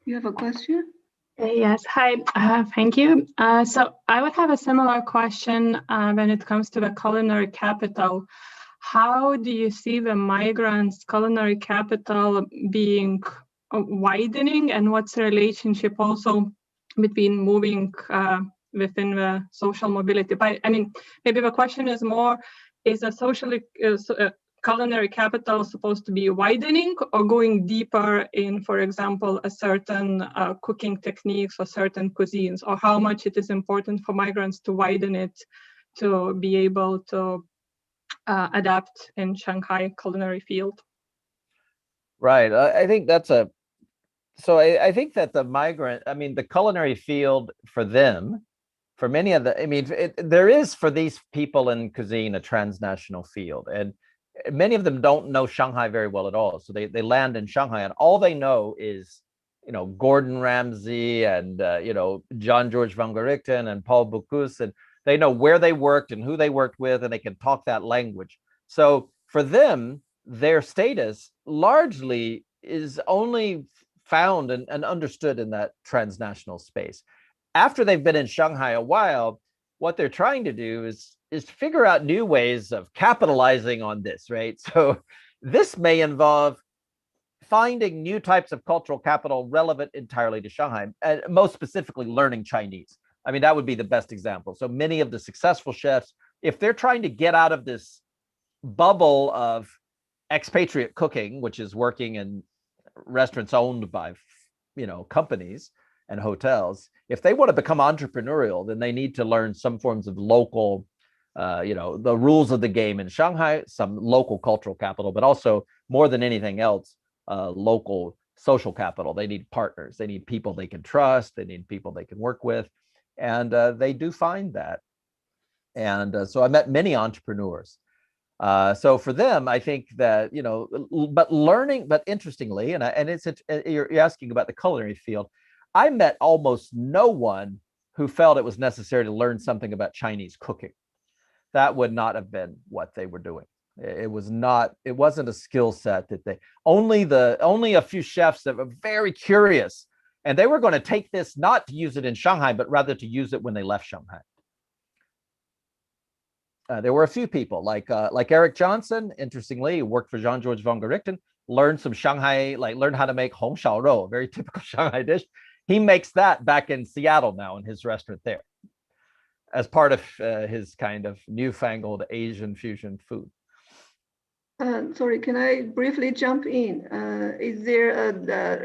you have a question? Yes, hi, thank you. So I would have a similar question when it comes to the culinary capital. How do you see the migrants' culinary capital being widening, and what's the relationship also between moving within the social mobility? But I mean, maybe the question is more, is a socially culinary capital supposed to be widening or going deeper in, for example, a certain cooking techniques or certain cuisines, or how much it is important for migrants to widen it to be able to adapt in Shanghai culinary field? Right. I think that's I think that the culinary field for them, for many of there is for these people in cuisine a transnational field, and many of them don't know Shanghai very well at all. So they land in Shanghai and all they know is, Gordon Ramsay and, John George von Gerichten and Paul Bocuse, and they know where they worked and who they worked with, and they can talk that language. So for them, their status largely is only found and understood in that transnational space. After they've been in Shanghai a while, what they're trying to do is figure out new ways of capitalizing on this, right? So this may involve finding new types of cultural capital relevant entirely to Shanghai, and most specifically learning Chinese. I mean, that would be the best example. So many of the successful chefs, if they're trying to get out of this bubble of expatriate cooking, which is working in restaurants owned by, companies and hotels, if they want to become entrepreneurial, then they need to learn some forms of local, the rules of the game in Shanghai, some local cultural capital, but also more than anything else, local social capital. They need partners. They need people they can trust. They need people they can work with. And they do find that. And so I met many entrepreneurs. So for them, I think that, but interestingly, you're asking about the culinary field, I met almost no one who felt it was necessary to learn something about Chinese cooking. That would not have been what they were doing. It wasn't a skill set that only a few chefs that were very curious, and they were going to take this not to use it in Shanghai, but rather to use it when they left Shanghai. There were a few people like Eric Johnson, interestingly, worked for Jean Georges von Gerichten, learned some Shanghai, learned how to make hong xiao rou, a very typical Shanghai dish. He makes that back in Seattle now in his restaurant there, as part of his kind of newfangled Asian fusion food. Sorry, can I briefly jump in? Is there a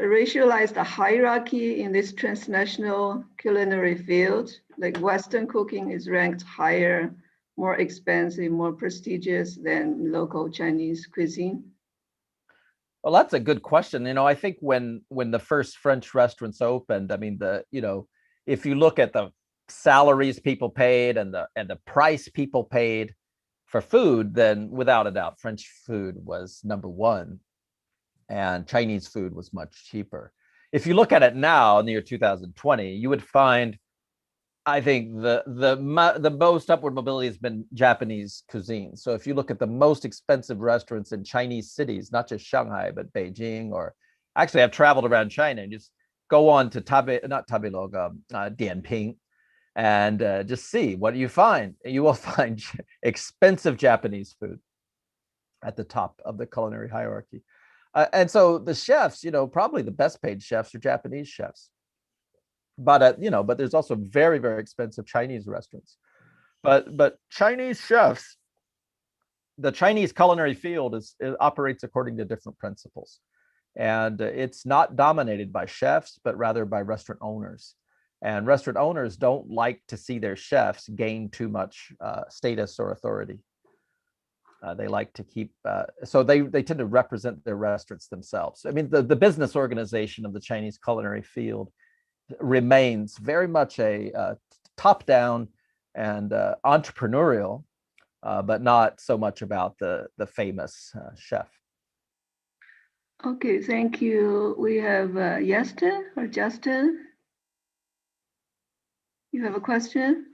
racialized hierarchy in this transnational culinary field? Like Western cooking is ranked higher, more expensive, more prestigious than local Chinese cuisine? Well, that's a good question. I think when the first French restaurants opened, if you look at the salaries people paid and the price people paid for food, then without a doubt, French food was number one, and Chinese food was much cheaper. If you look at it now in the year 2020, you would find, I think the most upward mobility has been Japanese cuisine. So if you look at the most expensive restaurants in Chinese cities, not just Shanghai, but Beijing, or actually I've traveled around China, and just go on to Dianping, and just see what you find. You will find expensive Japanese food at the top of the culinary hierarchy. And so the chefs, probably the best paid chefs are Japanese chefs. But but there's also very, very expensive Chinese restaurants. But Chinese chefs, the Chinese culinary field operates according to different principles, and it's not dominated by chefs, but rather by restaurant owners. And restaurant owners don't like to see their chefs gain too much status or authority. They like to keep, so they tend to represent their restaurants themselves. I mean, the business organization of the Chinese culinary field remains very much a top-down and entrepreneurial, but not so much about the famous chef. Okay, thank you. We have Justin or Justin. You have a question?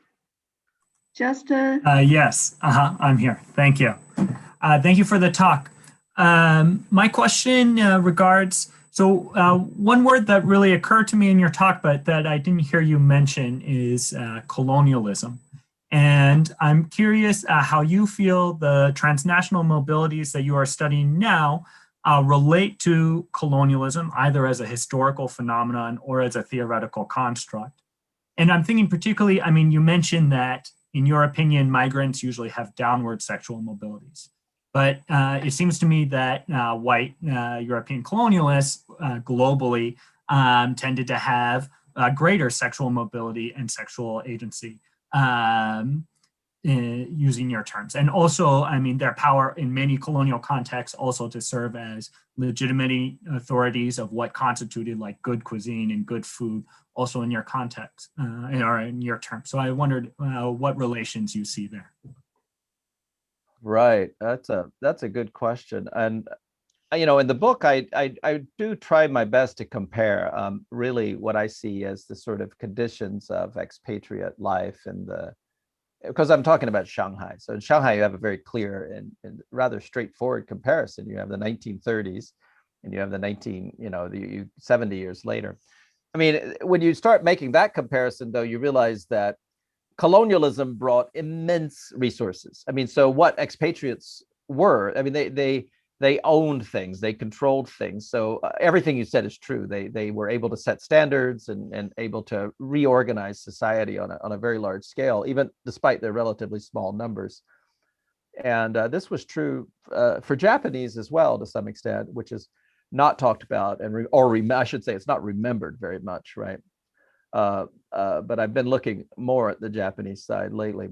Justin? Yes, I'm here. Thank you. Thank you for the talk. My question regards, one word that really occurred to me in your talk, but that I didn't hear you mention is colonialism. And I'm curious how you feel the transnational mobilities that you are studying now relate to colonialism, either as a historical phenomenon or as a theoretical construct. And I'm thinking particularly, I mean, you mentioned that in your opinion, migrants usually have downward sexual mobilities. But it seems to me that white European colonialists globally tended to have greater sexual mobility and sexual agency, using your terms. And also, I mean, their power in many colonial contexts also to serve as legitimate authorities of what constituted like good cuisine and good food, also in your context or in your terms. So I wondered what relations you see there. Right, that's a good question. And you know, in the book, I do try my best to compare really what I see as the sort of conditions of expatriate life and because I'm talking about Shanghai. So in Shanghai, you have a very clear and rather straightforward comparison. You have the 1930s and you have the 70 years later. I mean, when you start making that comparison, though, you realize that colonialism brought immense resources. I mean, so what expatriates were, I mean, they owned things, they controlled things. So everything you said is true. They were able to set standards and able to reorganize society on a very large scale, even despite their relatively small numbers. And this was true for Japanese as well, to some extent, which is not talked about I should say it's not remembered very much, right? But I've been looking more at the Japanese side lately.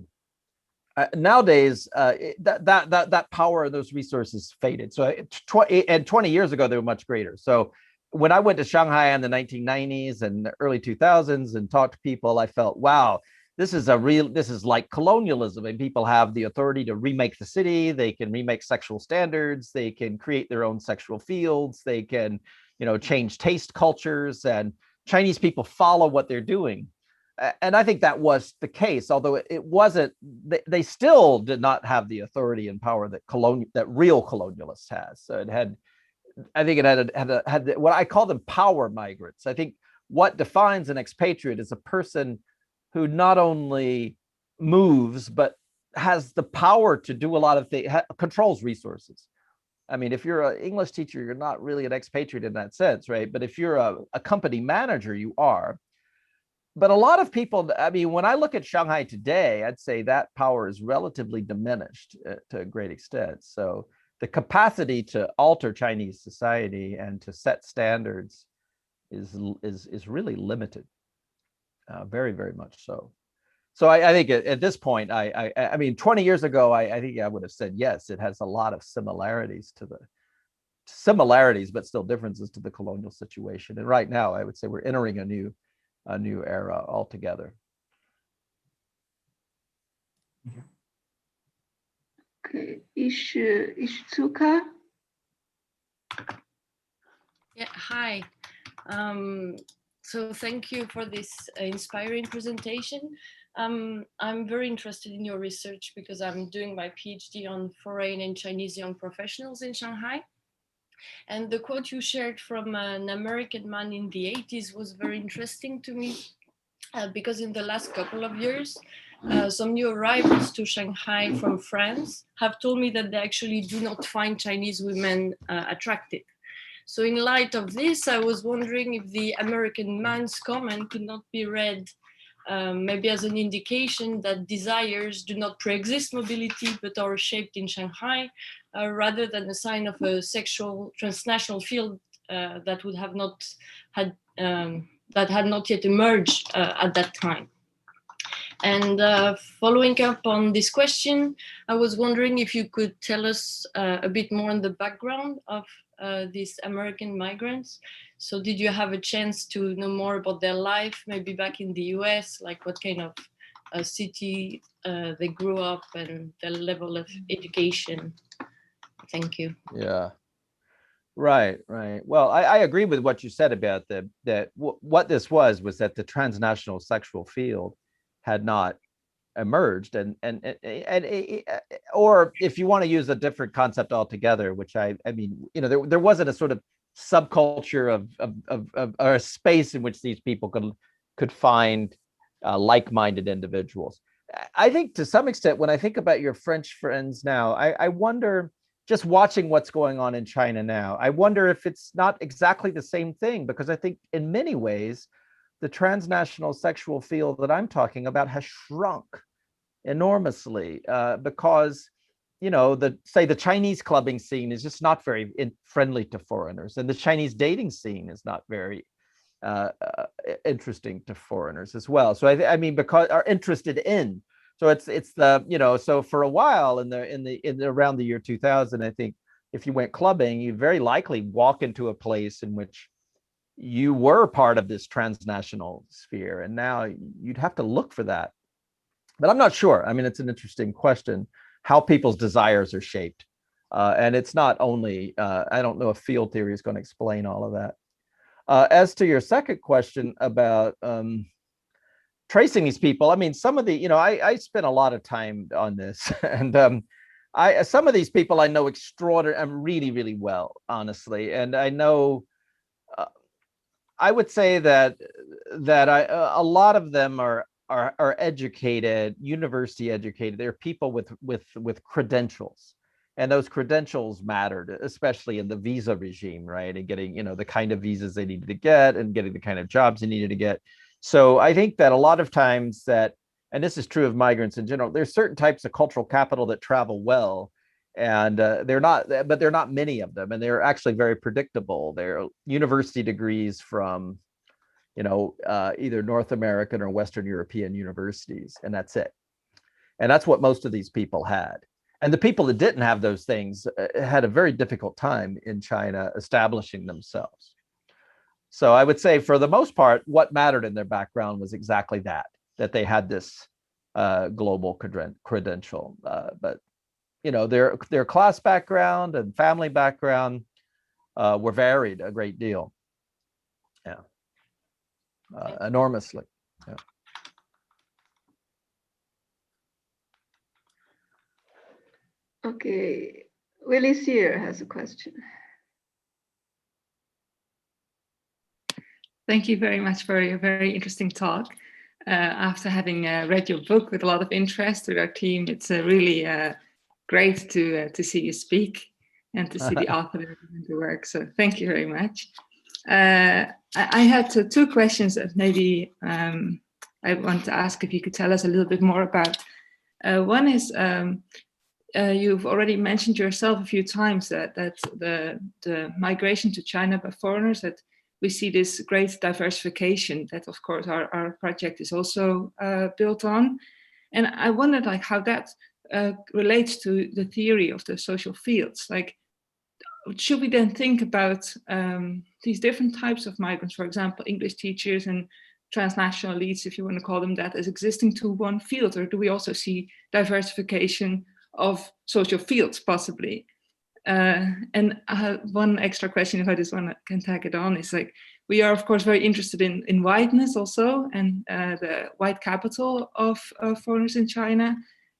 Nowadays, that power and those resources faded. So 20 years ago, they were much greater. So when I went to Shanghai in the 1990s and early 2000s and talked to people, I felt, wow, this is like colonialism, and people have the authority to remake the city. They can remake sexual standards. They can create their own sexual fields. They can, change taste cultures, and Chinese people follow what they're doing. And I think that was the case, although it wasn't, they still did not have the authority and power that real colonialists has. So I think it had what I call them power migrants. I think what defines an expatriate is a person who not only moves, but has the power to do a lot of things, controls resources. I mean, if you're an English teacher, you're not really an expatriate in that sense, right? But if you're a company manager, you are. But a lot of people, I mean, when I look at Shanghai today, I'd say that power is relatively diminished to a great extent. So the capacity to alter Chinese society and to set standards is really limited, very, very much so. So I think at this point, I mean, 20 years ago, I think I would have said, yes, it has a lot of similarities but still differences to the colonial situation. And right now, I would say we're entering a new era altogether. Okay, Ishizuka. Yeah, hi. So thank you for this inspiring presentation. I'm very interested in your research because I'm doing my PhD on foreign and Chinese young professionals in Shanghai. And the quote you shared from an American man in the 80s was very interesting to me because in the last couple of years, some new arrivals to Shanghai from France have told me that they actually do not find Chinese women attractive. So in light of this, I was wondering if the American man's comment could not be read maybe as an indication that desires do not pre-exist mobility, but are shaped in Shanghai, rather than a sign of a sexual transnational field that would have not had that had not yet emerged at that time. And following up on this question, I was wondering if you could tell us a bit more on the background of these American migrants. So did you have a chance to know more about their life, maybe back in the US, like what kind of city they grew up and their level of education? Thank you. Yeah. Right. Well, I agree with what you said about what this was that the transnational sexual field had not emerged, and or if you want to use a different concept altogether, which I mean, there wasn't a sort of subculture of or a space in which these people could find like-minded individuals. I think to some extent, when I think about your French friends now, I wonder, just watching what's going on in China now, I wonder if it's not exactly the same thing, because I think in many ways, the transnational sexual field that I'm talking about has shrunk enormously because, the Chinese clubbing scene is just not very friendly to foreigners, and the Chinese dating scene is not very interesting to foreigners as well. So I mean, because are interested in. So it's the, so for a while in around the year 2000, I think if you went clubbing, you very likely walk into a place in which you were part of this transnational sphere, and now you'd have to look for that. But I'm not sure. I mean, it's an interesting question, how people's desires are shaped. And it's not only, I don't know if field theory is going to explain all of that. As to your second question about tracing these people, I mean, some of the, I spent a lot of time on this, and some of these people I know really, really well, honestly, and I know. I would say that a lot of them are educated, university educated. They're people with credentials, and those credentials mattered, especially in the visa regime, right? And getting, the kind of visas they needed to get, and getting the kind of jobs they needed to get. So I think that a lot of times and this is true of migrants in general, there's certain types of cultural capital that travel well, and they're not many of them, and they're actually very predictable. They're university degrees from, either North American or Western European universities, and that's it. And that's what most of these people had. And the people that didn't have those things had a very difficult time in China establishing themselves. So I would say, for the most part, what mattered in their background was exactly that they had this global credential. But their class background and family background were varied a great deal. Yeah. Enormously. Yeah. Okay, Willie Sear has a question. Thank you very much for a very interesting talk. After having read your book with a lot of interest with our team, it's really great to see you speak and to see the author and the work. So thank you very much. I had two questions that maybe I want to ask if you could tell us a little bit more about. One is, you've already mentioned yourself a few times that the migration to China by foreigners, that we see this great diversification that, of course, our project is also built on. And I wondered how that relates to the theory of the social fields. Should we then think about these different types of migrants, for example, English teachers and transnational elites, if you want to call them that, as existing to one field? Or do we also see diversification of social fields, possibly? And one extra question, if I just can tag it on, is we are, of course, very interested in whiteness also, and the white capital of foreigners in China.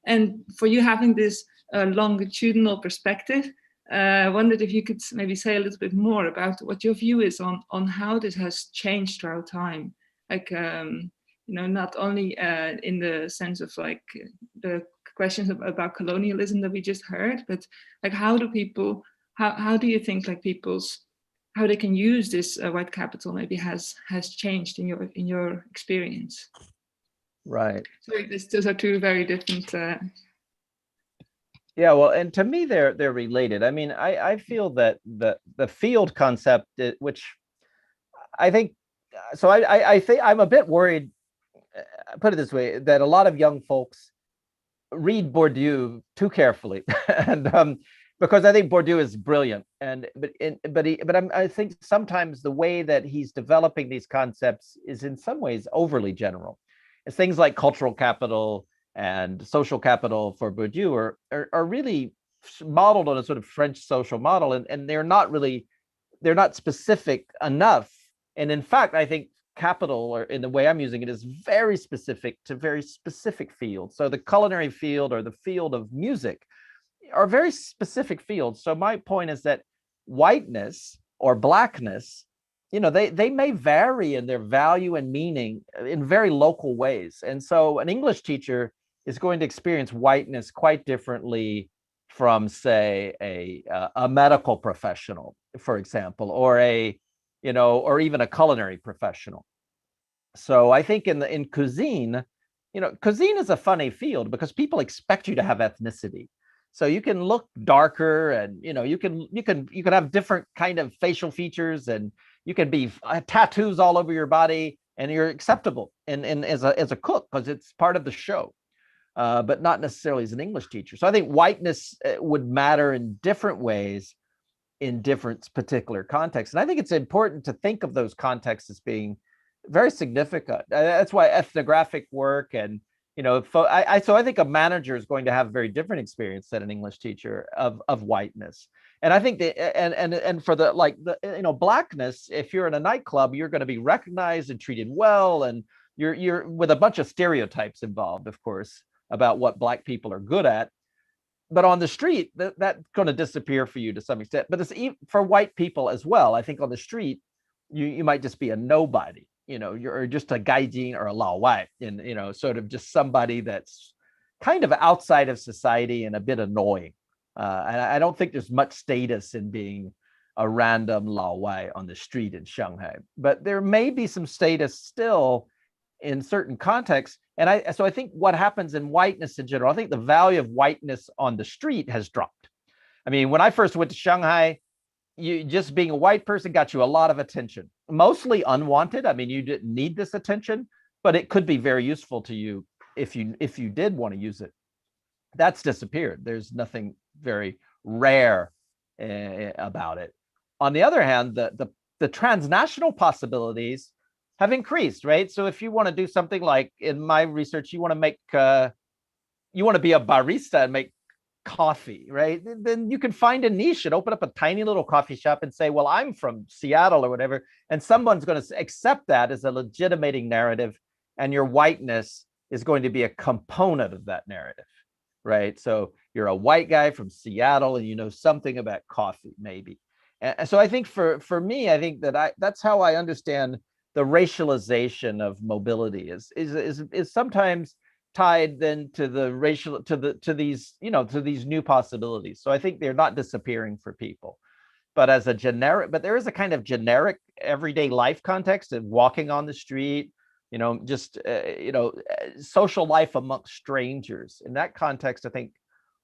And for you having this longitudinal perspective, I wondered if you could maybe say a little bit more about what your view is on how this has changed throughout time. Not only in the sense of the questions about colonialism that we just heard, but how do you think how they can use this white capital maybe has changed in your experience? Right. Sorry, those are two very different. Yeah, well, and to me, they're related. I mean, I feel that the field concept, which I think so I think I'm a bit worried, put it this way, that a lot of young folks read Bourdieu too carefully, and because I think Bourdieu is brilliant, and I think sometimes the way that he's developing these concepts is in some ways overly general. It's things like cultural capital and social capital for Bourdieu are really modeled on a sort of French social model, and they're not specific enough. And in fact, I think capital, or in the way I'm using it, is very specific to very specific fields. So the culinary field or the field of music are very specific fields. So my point is that whiteness or blackness, they may vary in their value and meaning in very local ways. And so an English teacher is going to experience whiteness quite differently from, say, a medical professional, for example, or or even a culinary professional. So I think in cuisine, cuisine is a funny field because people expect you to have ethnicity. So you can look darker, and you can have different kind of facial features, and you can be tattoos all over your body, and you're acceptable and as a cook because it's part of the show, but not necessarily as an English teacher. So I think whiteness would matter in different ways in different particular contexts, and I think it's important to think of those contexts as being very significant. That's why ethnographic work and so I think a manager is going to have a very different experience than an English teacher of whiteness. And I think and for the blackness, if you're in a nightclub, you're going to be recognized and treated well, and you're with a bunch of stereotypes involved, of course, about what Black people are good at. But on the street, that's going to disappear for you to some extent. But it's for white people as well. I think on the street, you might just be a nobody. You're just a gaijin or a laowai, and sort of just somebody that's kind of outside of society and a bit annoying. And I don't think there's much status in being a random laowai on the street in Shanghai, but there may be some status still in certain contexts. And so I think what happens in whiteness in general, I think the value of whiteness on the street has dropped. I mean, when I first went to Shanghai, you just being a white person got you a lot of attention, mostly unwanted. I mean, you didn't need this attention, but it could be very useful to you if you did want to use it. That's disappeared. There's nothing very rare about it. On the other hand, the transnational possibilities have increased, right? So if you want to do something like in my research, you want to be a barista and make coffee, right? Then you can find a niche and open up a tiny little coffee shop and say, well, I'm from Seattle or whatever. And someone's going to accept that as a legitimating narrative. And your whiteness is going to be a component of that narrative, right? So you're a white guy from Seattle and you know something about coffee, maybe. And so I think for me, I think that's how I understand the racialization of mobility is sometimes tied then to the racial to these new possibilities. So I think they're not disappearing for people, but there is a kind of generic everyday life context of walking on the street, just social life amongst strangers. In that context, I think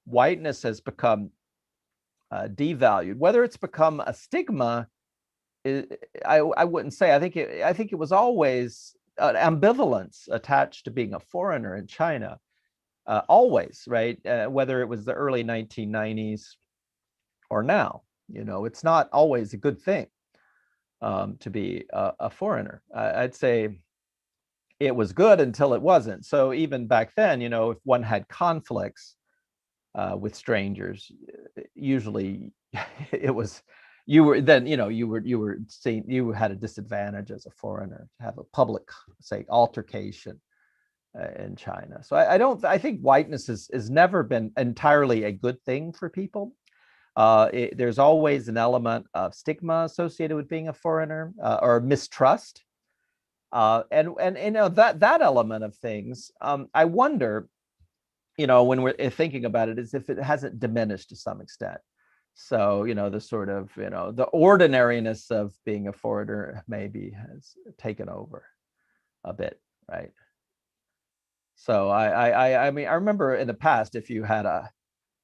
whiteness has become devalued. Whether it's become a stigma, I wouldn't say. I think it was always an ambivalence attached to being a foreigner in China, always, right? Whether it was the early 1990s or now, it's not always a good thing to be a foreigner. I'd say it was good until it wasn't. So even back then, if one had conflicts with strangers, usually it was you were seen, you had a disadvantage as a foreigner to have a public, say, altercation in China. So I think whiteness has never been entirely a good thing for people. There's always an element of stigma associated with being a foreigner, or mistrust, and that element of things. I wonder, when we're thinking about it, is if it hasn't diminished to some extent. So, the sort of, the ordinariness of being a foreigner maybe has taken over a bit, right? So I mean, I remember in the past, if you had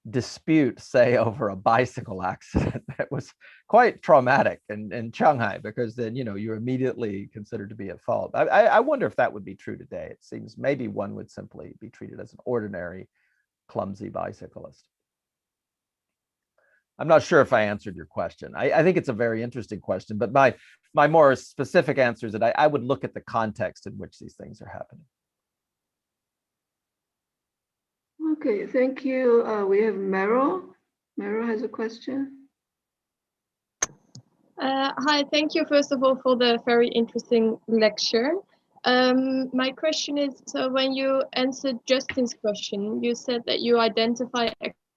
dispute, say, over a bicycle accident that was quite traumatic in Shanghai, because then, you're immediately considered to be at fault. I wonder if that would be true today. It seems maybe one would simply be treated as an ordinary clumsy bicyclist. I'm not sure if I answered your question. I think it's a very interesting question, but my more specific answer is that I would look at the context in which these things are happening. Okay, thank you. We have Meryl. Meryl has a question. Hi, thank you first of all for the very interesting lecture. My question is, so when you answered Justin's question, you said that you identify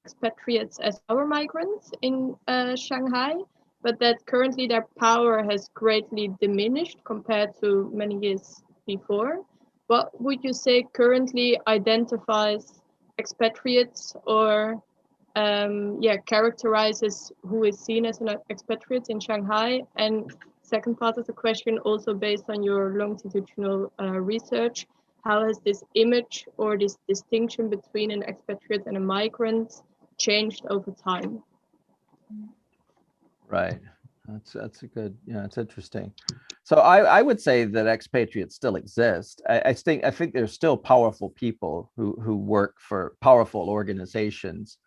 expatriates as our migrants in Shanghai, but that currently their power has greatly diminished compared to many years before. What would you say currently identifies expatriates, or characterizes who is seen as an expatriate in Shanghai? And second part of the question, also based on your longitudinal research, how has this image or this distinction between an expatriate and a migrant changed over time? Right. That's a good, it's interesting. So I would say that expatriates still exist. I think there's still powerful people who work for powerful organizations,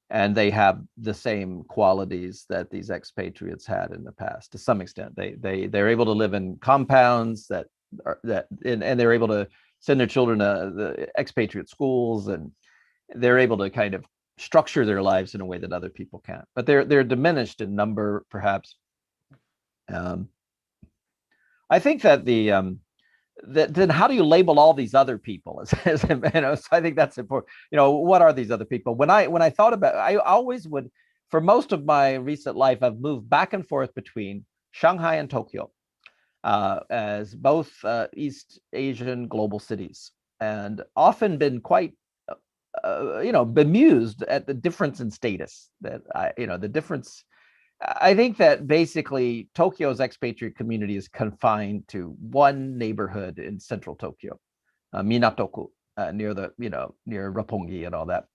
and they have the same qualities that these expatriates had in the past to some extent. They're able to live in compounds and they're able to send their children to the expatriate schools, and they're able to kind of structure their lives in a way that other people can't. But they're diminished in number, perhaps. I think that then how do you label all these other people? So I think that's important. What are these other people? When I thought about it, I always would, for most of my recent life, I've moved back and forth between Shanghai and Tokyo as both East Asian global cities, and often been quite bemused at the difference in status that the difference. I think that basically Tokyo's expatriate community is confined to one neighborhood in central Tokyo, Minatoku, near Roppongi and all that.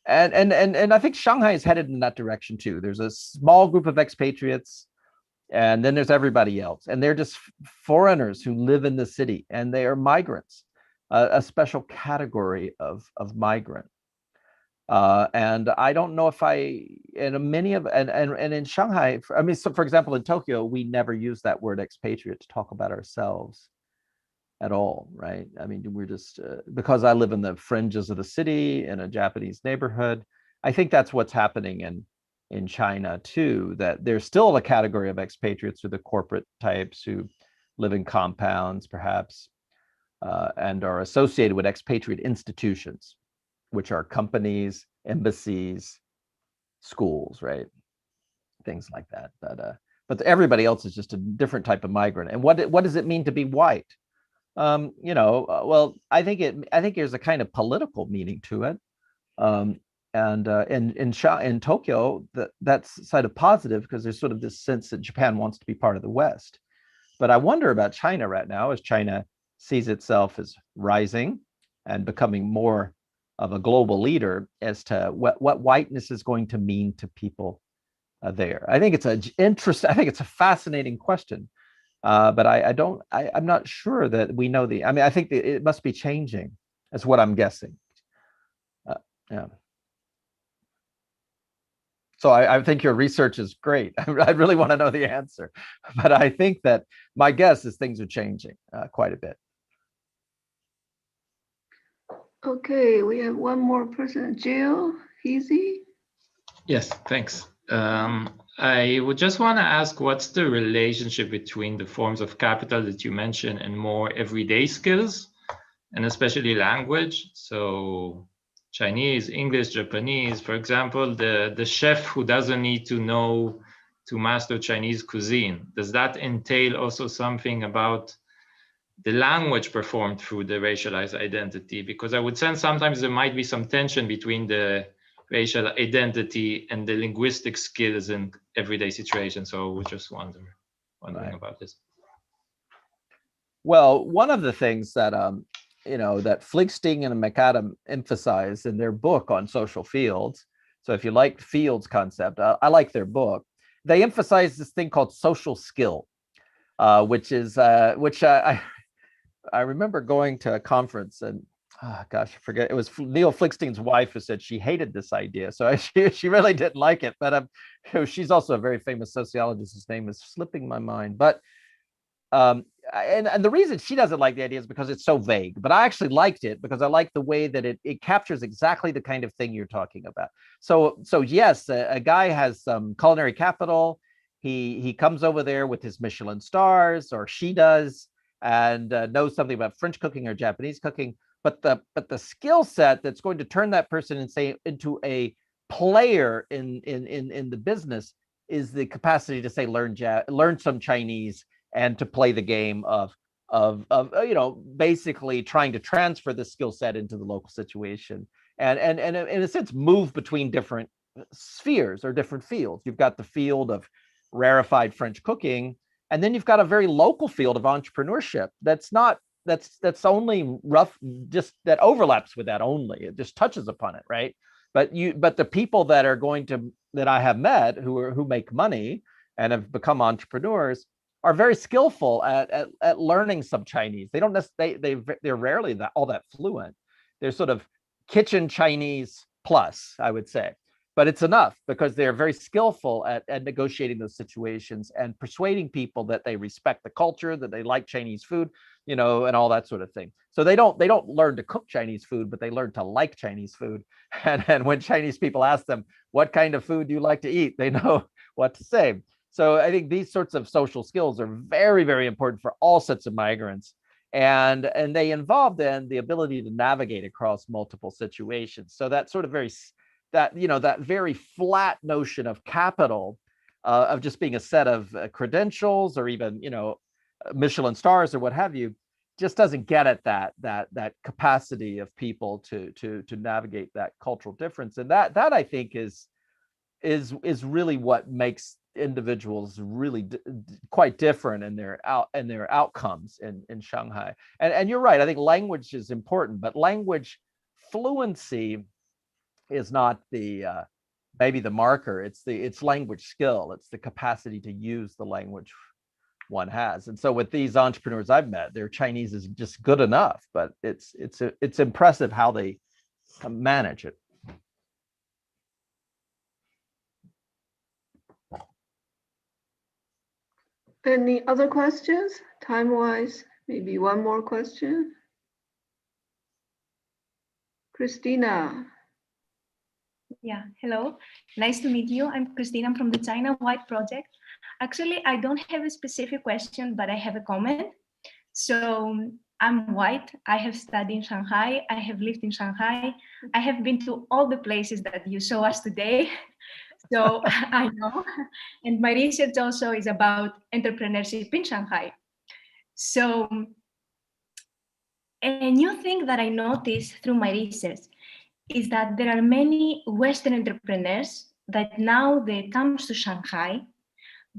And I think Shanghai is headed in that direction too. There's a small group of expatriates, and then there's everybody else. And they're just foreigners who live in the city, and they are migrants, a special category of migrant. And I don't know if and in Shanghai, so for example, in Tokyo, we never use that word expatriate to talk about ourselves at all, right? I mean, we're just, because I live in the fringes of the city in a Japanese neighborhood, I think that's what's happening in China too, that there's still a category of expatriates who are the corporate types who live in compounds, perhaps, and are associated with expatriate institutions, which are companies, embassies, schools, right? Things like that. But everybody else is just a different type of migrant. And what does it mean to be white? Well, I think there's a kind of political meaning to it. In Tokyo, that's sort of positive, because there's sort of this sense that Japan wants to be part of the West. But I wonder about China right now, as China sees itself as rising and becoming more of a global leader, as to what whiteness is going to mean to people there. I think it's a fascinating question, but I'm not sure that we know I think it must be changing, is what I'm guessing. Yeah. So I think your research is great. I really want to know the answer, but I think that my guess is things are changing quite a bit. Okay, we have one more person, Jill Heasy. Yes, thanks. I would just want to ask, what's the relationship between the forms of capital that you mentioned and more everyday skills, and especially language? So Chinese, English, Japanese, for example, the chef who doesn't need to know to master Chinese cuisine, does that entail also something about the language performed through the racialized identity? Because I would sense sometimes there might be some tension between the racial identity and the linguistic skills in everyday situations. So I was just wondering about this. Well, one of the things that that Fligstein and McAdam emphasize in their book on social fields So if you like Field's concept, I like their book. They emphasize this thing called social skill, which I remember going to a conference and gosh, I forget, it was Neil Flickstein's wife who said she hated this idea. So she really didn't like it, but she's also a very famous sociologist. His name is slipping my mind. But and the reason she doesn't like the idea is because it's so vague, but I actually liked it because I like the way that it captures exactly the kind of thing you're talking about. So yes, a guy has some culinary capital. He comes over there with his Michelin stars, or she does, and knows something about French cooking or Japanese cooking. But the skill set that's going to turn that person into a player in the business is the capacity to say learn some Chinese and to play the game of basically trying to transfer the skill set into the local situation and in a sense move between different spheres or different fields. You've got the field of rarefied French cooking, and then you've got a very local field of entrepreneurship that's only rough, just that overlaps with that only. It just touches upon it, right? But the people that I have met who make money and have become entrepreneurs are very skillful at learning some Chinese. They don't necessarily, they're rarely all that fluent. They're sort of kitchen Chinese plus, I would say. But it's enough because they're very skillful at negotiating those situations and persuading people that they respect the culture, that they like Chinese food, and all that sort of thing. So they don't learn to cook Chinese food, but they learn to like Chinese food. And when Chinese people ask them, what kind of food do you like to eat? They know what to say. So I think these sorts of social skills are very, very important for all sets of migrants. And they involve then the ability to navigate across multiple situations. So that sort of that very flat notion of capital, of just being a set of credentials or even, Michelin stars or what have you, just doesn't get at that capacity of people to navigate that cultural difference. And that I think is really what makes individuals really quite different in their outcomes in Shanghai. And you're right, I think language is important, but language fluency is not maybe the marker. It's language skill. It's the capacity to use the language one has. And so with these entrepreneurs I've met, their Chinese is just good enough, but it's impressive how they manage it. Any other questions? Time-wise, maybe one more question. Christina. Yeah, hello. Nice to meet you. I'm Christina. I'm from the China White Project. Actually, I don't have a specific question, but I have a comment. So I'm white. I have studied in Shanghai. I have lived in Shanghai. I have been to all the places that you show us today. So I know. And my research also is about entrepreneurship in Shanghai. So a new thing that I noticed through my research is that there are many Western entrepreneurs that now they come to Shanghai,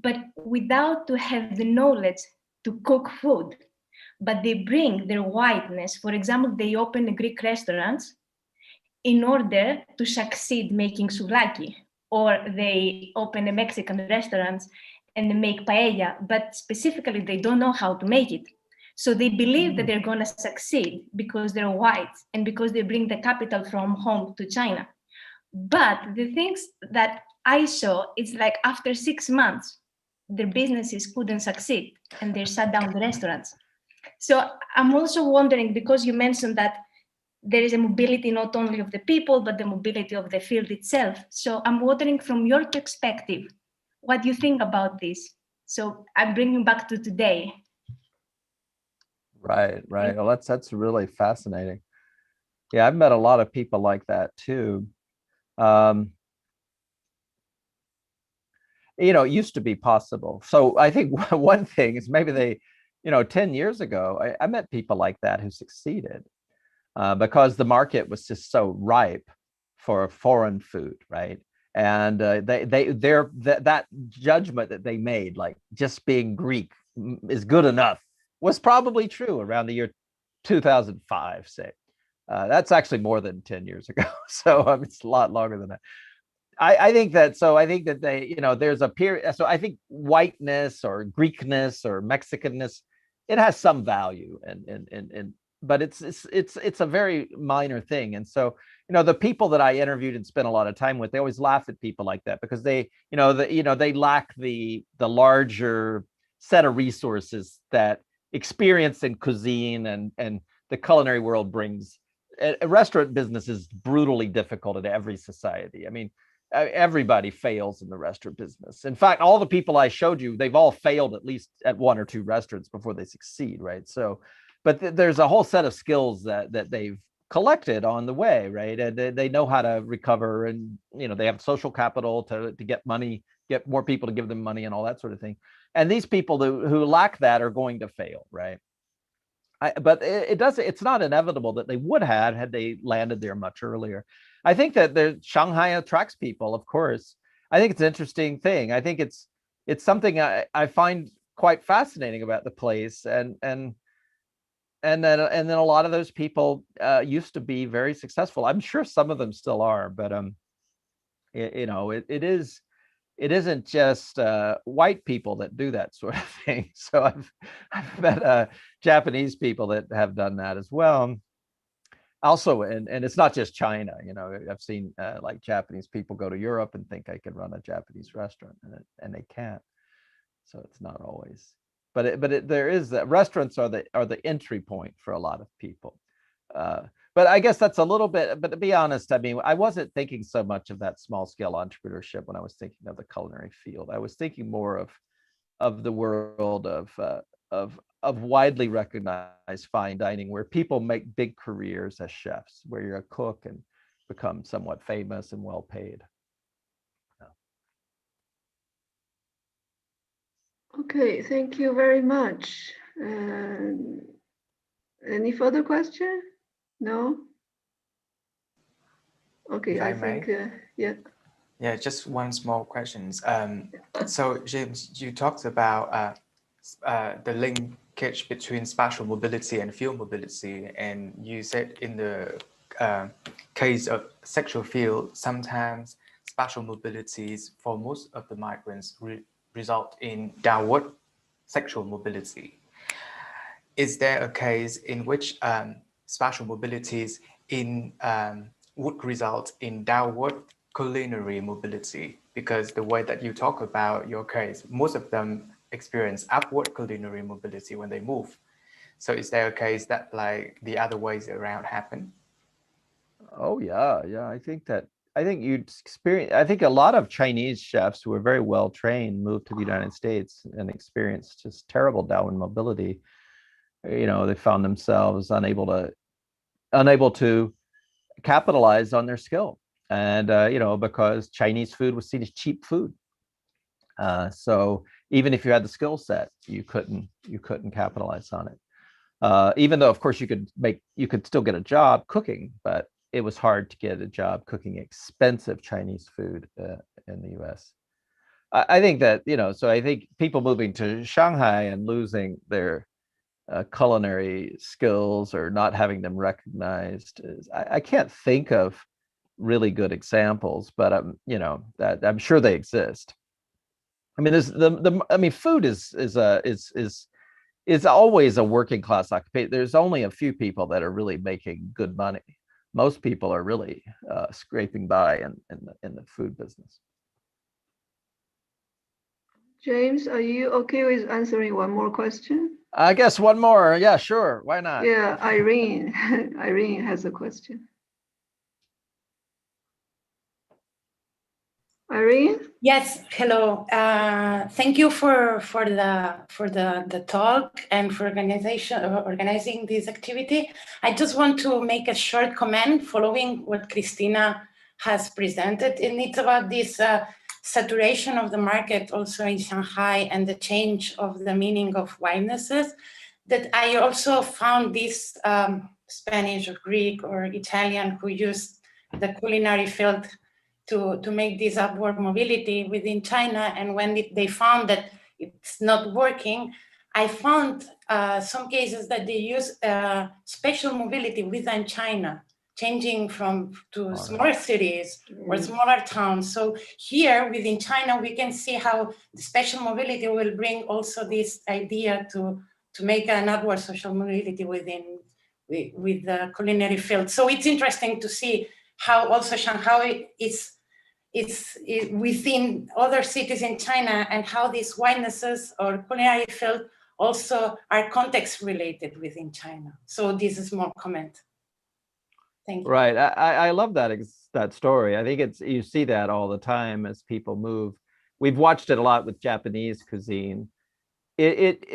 but without to have the knowledge to cook food, but they bring their whiteness. For example, they open Greek restaurants in order to succeed making souvlaki, or they open a Mexican restaurant and they make paella, but specifically they don't know how to make it. So they believe that they're going to succeed because they're white and because they bring the capital from home to China. But the things that I saw, it's like after 6 months, their businesses couldn't succeed and they shut down the restaurants. So I'm also wondering, because you mentioned that there is a mobility not only of the people, but the mobility of the field itself. So I'm wondering from your perspective, what do you think about this? So I'm bringing back to today. Right. Well, that's really fascinating. Yeah, I've met a lot of people like that too. It used to be possible. So I think one thing is maybe 10 years ago, I met people like that who succeeded because the market was just so ripe for foreign food, right? And that judgment that they made, like just being Greek is good enough, was probably true around the year 2005, say. That's actually more than 10 years ago. So it's a lot longer than that. I think that, so I think that they, there's a period. So I think whiteness or Greekness or Mexicanness, it has some value, and but it's a very minor thing. And so, the people that I interviewed and spent a lot of time with, they always laugh at people like that because they, they lack the larger set of resources that experience in cuisine and the culinary world brings. A restaurant business is brutally difficult in every society. I mean, everybody fails in the restaurant business. In fact, all the people I showed you, they've all failed at least at one or two restaurants before they succeed, right? So, but there's a whole set of skills that they've collected on the way, right? And they know how to recover, and they have social capital to get money, get more people to give them money, and all that sort of thing. And these people who lack that are going to fail, right? But it's not inevitable that they would have had they landed there much earlier. I think that Shanghai attracts people, of course. I think it's an interesting thing. I think it's something I find quite fascinating about the place, and then a lot of those people used to be very successful. I'm sure some of them still are, but it isn't just white people that do that sort of thing. So I've met Japanese people that have done that as well. Also, and it's not just China. I've seen like Japanese people go to Europe and think I can run a Japanese restaurant, and they can't. So it's not always. But there is that restaurants are the entry point for a lot of people. But I guess that's a little bit, but to be honest, I mean, I wasn't thinking so much of that small scale entrepreneurship when I was thinking of the culinary field. I was thinking more of the world of widely recognized fine dining, where people make big careers as chefs, where you're a cook and become somewhat famous and well paid. Okay, thank you very much. Any further question? No? Okay, If I I think, may? yeah. Yeah, just one small question. So James, you talked about the linkage between spatial mobility and field mobility, and you said in the case of sexual field, sometimes spatial mobilities for most of the migrants result in downward sexual mobility. Is there a case in which spatial mobilities would result in downward culinary mobility? Because the way that you talk about your case, most of them experience upward culinary mobility when they move. So is there a case that like the other ways around happen? Oh yeah. I think you'd experience. I think a lot of Chinese chefs who are very well trained moved to the United States and experienced just terrible downward mobility. They found themselves unable to capitalize on their skill, and because Chinese food was seen as cheap food. So even if you had the skill set, you couldn't capitalize on it. Even though, of course, you could still get a job cooking, but it was hard to get a job cooking expensive Chinese food in the U.S. I think that, so I think people moving to Shanghai and losing their culinary skills or not having them recognized I can't think of really good examples, but that I'm sure they exist. I mean, food is always a working class occupation. There's only a few people that are really making good money. Most people are really scraping by in the food business. James, are you okay with answering one more question? I guess one more. Yeah, sure. Why not? Yeah, Irene. Irene has a question. Irene? Yes, hello. Thank you for the talk and for organizing this activity. I just want to make a short comment following what Christina has presented, and it's about this saturation of the market also in Shanghai and the change of the meaning of winenesses, that I also found this Spanish or Greek or Italian who used the culinary field to make this upward mobility within China. And when they found that it's not working, I found some cases that they use special mobility within China changing to smaller cities or smaller towns. So here within China, we can see how the spatial mobility will bring also this idea to make an upward social mobility with the culinary field. So it's interesting to see how also Shanghai is within other cities in China, and how these winenesses or culinary field also are context related within China. So this is more comment. Thank you. Right. I love that story. I think you see that all the time as people move. We've watched it a lot with Japanese cuisine. It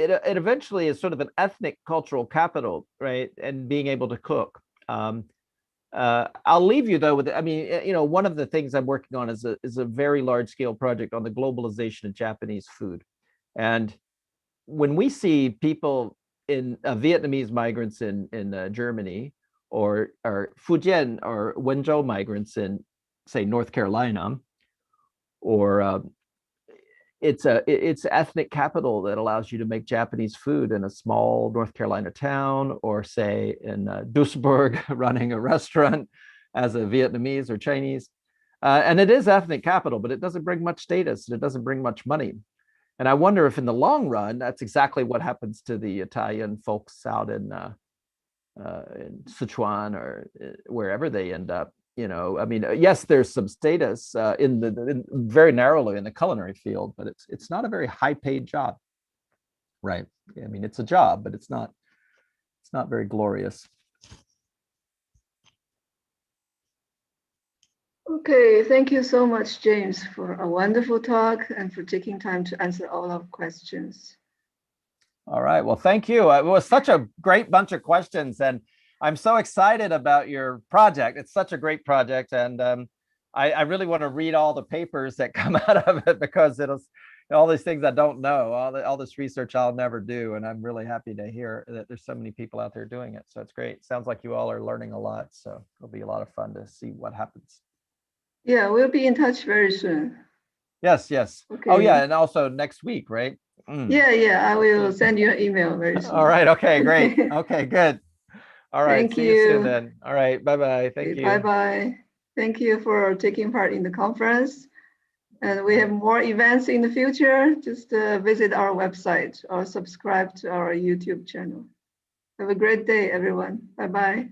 eventually is sort of an ethnic cultural capital, right? And being able to cook. I'll leave you though with, I mean, one of the things I'm working on is a very large scale project on the globalization of Japanese food. And when we see people in Vietnamese migrants in Germany, or Fujian or Wenzhou migrants in, say, North Carolina, or it's ethnic capital that allows you to make Japanese food in a small North Carolina town, or say in Duisburg, running a restaurant as a Vietnamese or Chinese. And it is ethnic capital, but it doesn't bring much status, and it doesn't bring much money. And I wonder if in the long run, that's exactly what happens to the Italian folks out in Sichuan or wherever they end up. I mean, yes, there's some status in very narrowly in the culinary field, but it's not a very high-paid job, right? I mean, it's a job, but it's not very glorious. Okay, thank you so much, James, for a wonderful talk and for taking time to answer all our questions. All right, well, thank you. It was such a great bunch of questions, and I'm so excited about your project. It's such a great project, and I really want to read all the papers that come out of it, because it'll all these things I don't know, all this research I'll never do, and I'm really happy to hear that there's so many people out there doing it. So it's great. Sounds like you all are learning a lot, so it'll be a lot of fun to see what happens. Yeah, we'll be in touch very soon. Yes. Okay. Oh yeah, and also next week, right? Yeah, I will send you an email very soon. All right, okay, great. Okay, good. All right, Thank see you soon then. All right, bye-bye. Thank you. Bye-bye. Thank you for taking part in the conference. And we have more events in the future. Just visit our website or subscribe to our YouTube channel. Have a great day, everyone. Bye-bye.